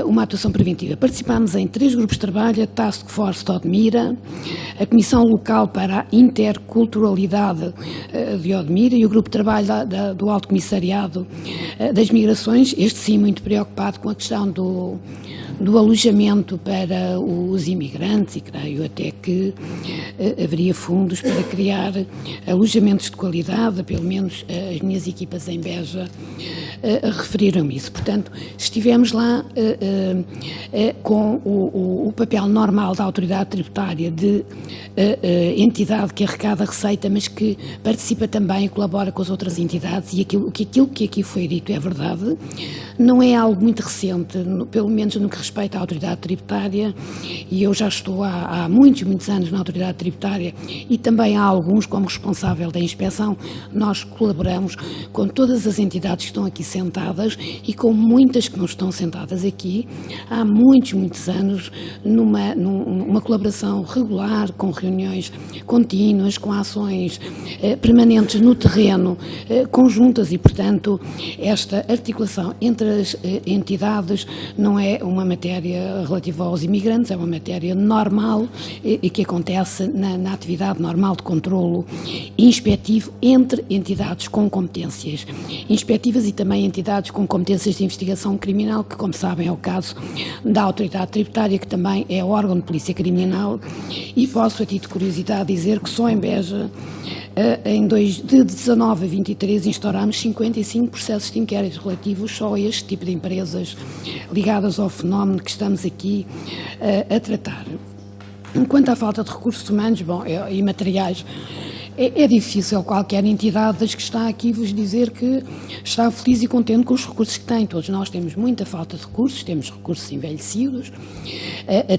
uma atuação preventiva. Participámos em 3 grupos de trabalho, a Task Force de Odmira, a Comissão Local para a Interculturalidade de Odmira e o Grupo de Trabalho do Alto Comissariado das Migrações, este sim muito preocupado com a questão do alojamento para os imigrantes e creio até que haveria fundos para criar alojamentos de qualidade, pelo menos as minhas equipas em Beja referiram isso. Portanto, estivemos lá com o papel normal da autoridade tributária de entidade que arrecada a receita, mas que participa também e colabora com as outras entidades e aquilo que aqui foi dito é verdade, não é algo muito recente, pelo menos no que respeita à autoridade tributária, e eu já estou há muitos anos na autoridade tributária e também há alguns como responsável da inspeção, nós colaboramos com todas as entidades que estão aqui sentadas e com muitas que não estão sentadas aqui, há muitos anos numa colaboração regular, com reuniões contínuas, com ações permanentes no terreno, conjuntas e, portanto, esta articulação entre as entidades não é uma matéria relativa aos imigrantes, é uma matéria normal e que acontece na atividade normal de controlo inspectivo entre entidades com competências inspectivas e também entidades com competências de investigação criminal, que, como sabem, é o caso da autoridade tributária, que também é órgão de polícia criminal, e posso, a título de curiosidade, dizer que só em Beja, de 19 a 23, instaurámos 55 processos de inquérito relativos só a este tipo de empresas ligadas ao fenómeno que estamos aqui a tratar. Quanto à falta de recursos humanos e materiais, É difícil qualquer entidade das que está aqui vos dizer que está feliz e contente com os recursos que tem. Todos nós temos muita falta de recursos, temos recursos envelhecidos,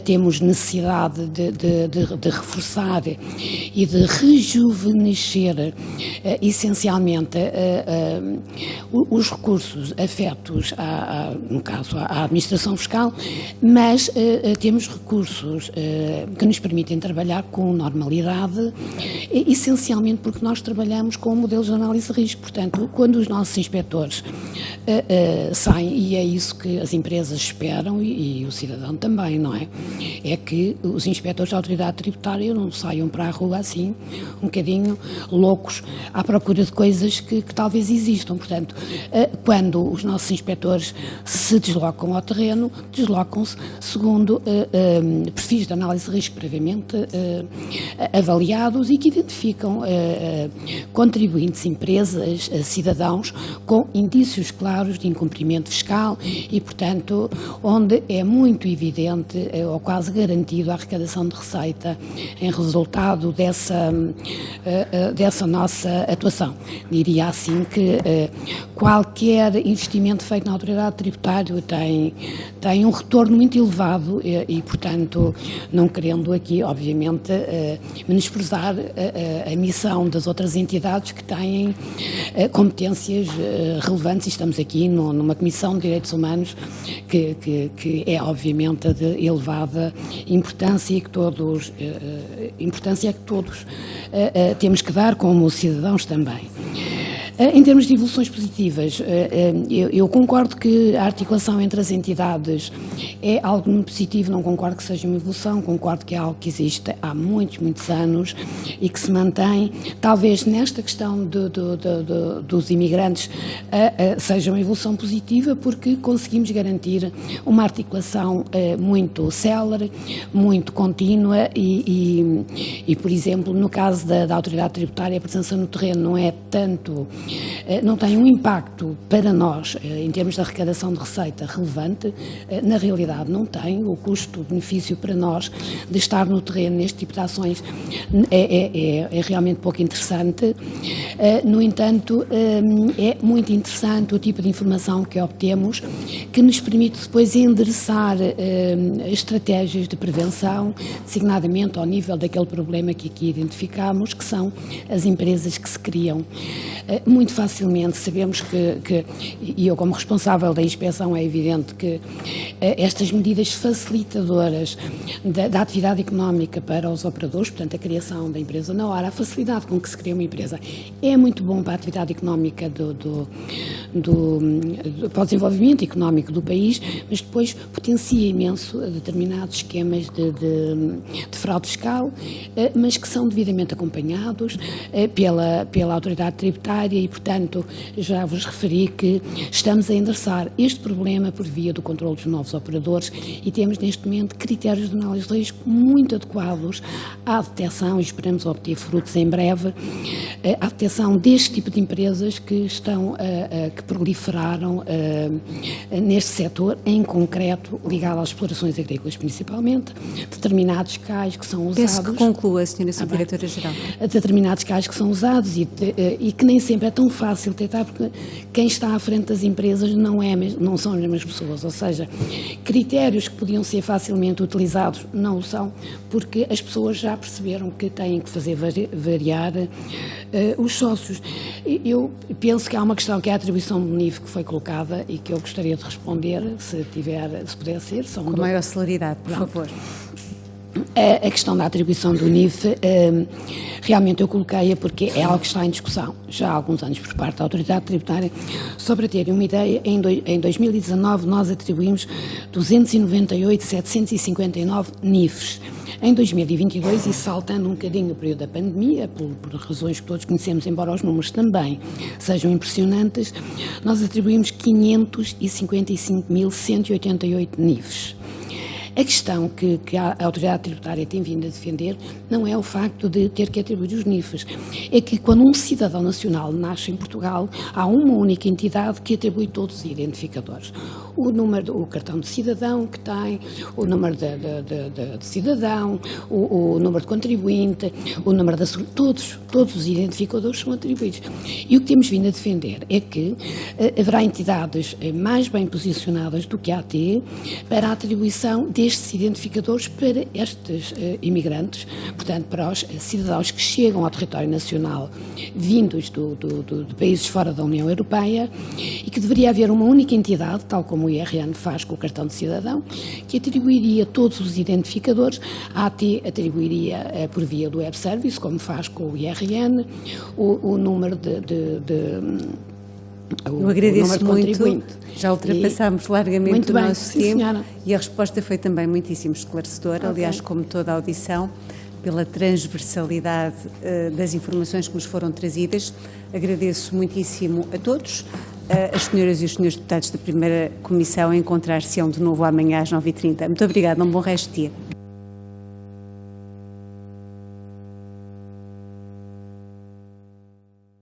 temos necessidade de reforçar e de rejuvenescer essencialmente os recursos afetos, no caso, à administração fiscal, mas temos recursos que nos permitem trabalhar com normalidade, essencialmente porque nós trabalhamos com modelos de análise de risco. Portanto, quando os nossos inspectores saem, e é isso que as empresas esperam e o cidadão também, não é? É que os inspectores da autoridade tributária não saiam para a rua assim, um bocadinho loucos, à procura de coisas que talvez existam. Portanto, quando os nossos inspectores se deslocam ao terreno, deslocam-se segundo perfis de análise de risco previamente avaliados e que identificam contribuintes, empresas, cidadãos com indícios claros de incumprimento fiscal e, portanto, onde é muito evidente ou quase garantido a arrecadação de receita em resultado dessa nossa atuação. Diria assim que qualquer investimento feito na autoridade tributária tem um retorno muito elevado e, portanto, não querendo aqui, obviamente, menosprezar a missão das outras entidades que têm competências relevantes, e estamos aqui numa Comissão de Direitos Humanos que é, obviamente, de elevada importância e que todos temos que dar como cidadãos também. Em termos de evoluções positivas, eu concordo que a articulação entre as entidades é algo muito positivo, não concordo que seja uma evolução, concordo que é algo que existe há muitos anos e que se mantém. Talvez nesta questão dos imigrantes seja uma evolução positiva porque conseguimos garantir uma articulação muito célere, muito contínua e, por exemplo, no caso da autoridade tributária, a presença no terreno não é tanto... não tem um impacto para nós, em termos de arrecadação de receita, relevante. Na realidade não tem. O custo-benefício para nós de estar no terreno neste tipo de ações é realmente pouco interessante. No entanto, é muito interessante o tipo de informação que obtemos, que nos permite depois endereçar estratégias de prevenção, designadamente ao nível daquele problema que aqui identificamos, que são as empresas que se criam. Muito facilmente sabemos que, e eu como responsável da inspeção é evidente que estas medidas facilitadoras da atividade económica para os operadores, portanto a criação da empresa na hora, a facilidade com que se cria uma empresa é muito bom para a atividade económica para o desenvolvimento económico do país, mas depois potencia imenso determinados esquemas de fraude fiscal, mas que são devidamente acompanhados pela autoridade tributária e, portanto, já vos referi que estamos a endereçar este problema por via do controle dos novos operadores e temos neste momento critérios de análise de risco muito adequados à detecção, e esperamos obter frutos em breve, à detecção deste tipo de empresas que que proliferaram neste setor, em concreto ligado às explorações agrícolas principalmente, determinados cais que são usados...
Peço que conclua, Sra. Subdiretora-Geral.
Determinados cais que são usados e que nem sempre é tão fácil detectar, porque quem está à frente das empresas não são as mesmas pessoas, ou seja, critérios que podiam ser facilmente utilizados não o são, porque as pessoas já perceberam que têm que fazer variar os sócios. Eu penso que há uma questão que é a atribuição do NIF que foi colocada e que eu gostaria de responder, se puder ser.
Com maior celeridade, por favor.
A questão da atribuição do NIF, realmente eu coloquei-a porque é algo que está em discussão já há alguns anos por parte da autoridade tributária. Só para terem uma ideia, em 2019 nós atribuímos 298.759 NIFs. Em 2022, e saltando um bocadinho o período da pandemia, por razões que todos conhecemos, embora os números também sejam impressionantes, nós atribuímos 555.188 NIFs. A questão que a autoridade tributária tem vindo a defender não é o facto de ter que atribuir os NIFs, é que quando um cidadão nacional nasce em Portugal, há uma única entidade que atribui todos os identificadores. O número, o cartão de cidadão que tem, o número de cidadão, o número de contribuinte, o número da todos os identificadores são atribuídos. E o que temos vindo a defender é que haverá entidades mais bem posicionadas do que a AT para a atribuição destes identificadores para estes imigrantes, portanto, para os cidadãos que chegam ao território nacional vindos de países fora da União Europeia, e que deveria haver uma única entidade, tal como o IRN faz com o cartão de cidadão, que atribuiria todos os identificadores. A AT atribuiria por via do web service, como faz com o IRN, o número
Eu agradeço muito, já ultrapassámos largamente o nosso tempo,
senhora.
E a resposta foi também muitíssimo esclarecedora, aliás, como toda a audição, pela transversalidade das informações que nos foram trazidas. Agradeço muitíssimo a todos. As senhoras e os senhores deputados da primeira comissão encontrar-se-ão de novo amanhã às 9h30. Muito obrigada, um bom resto de dia.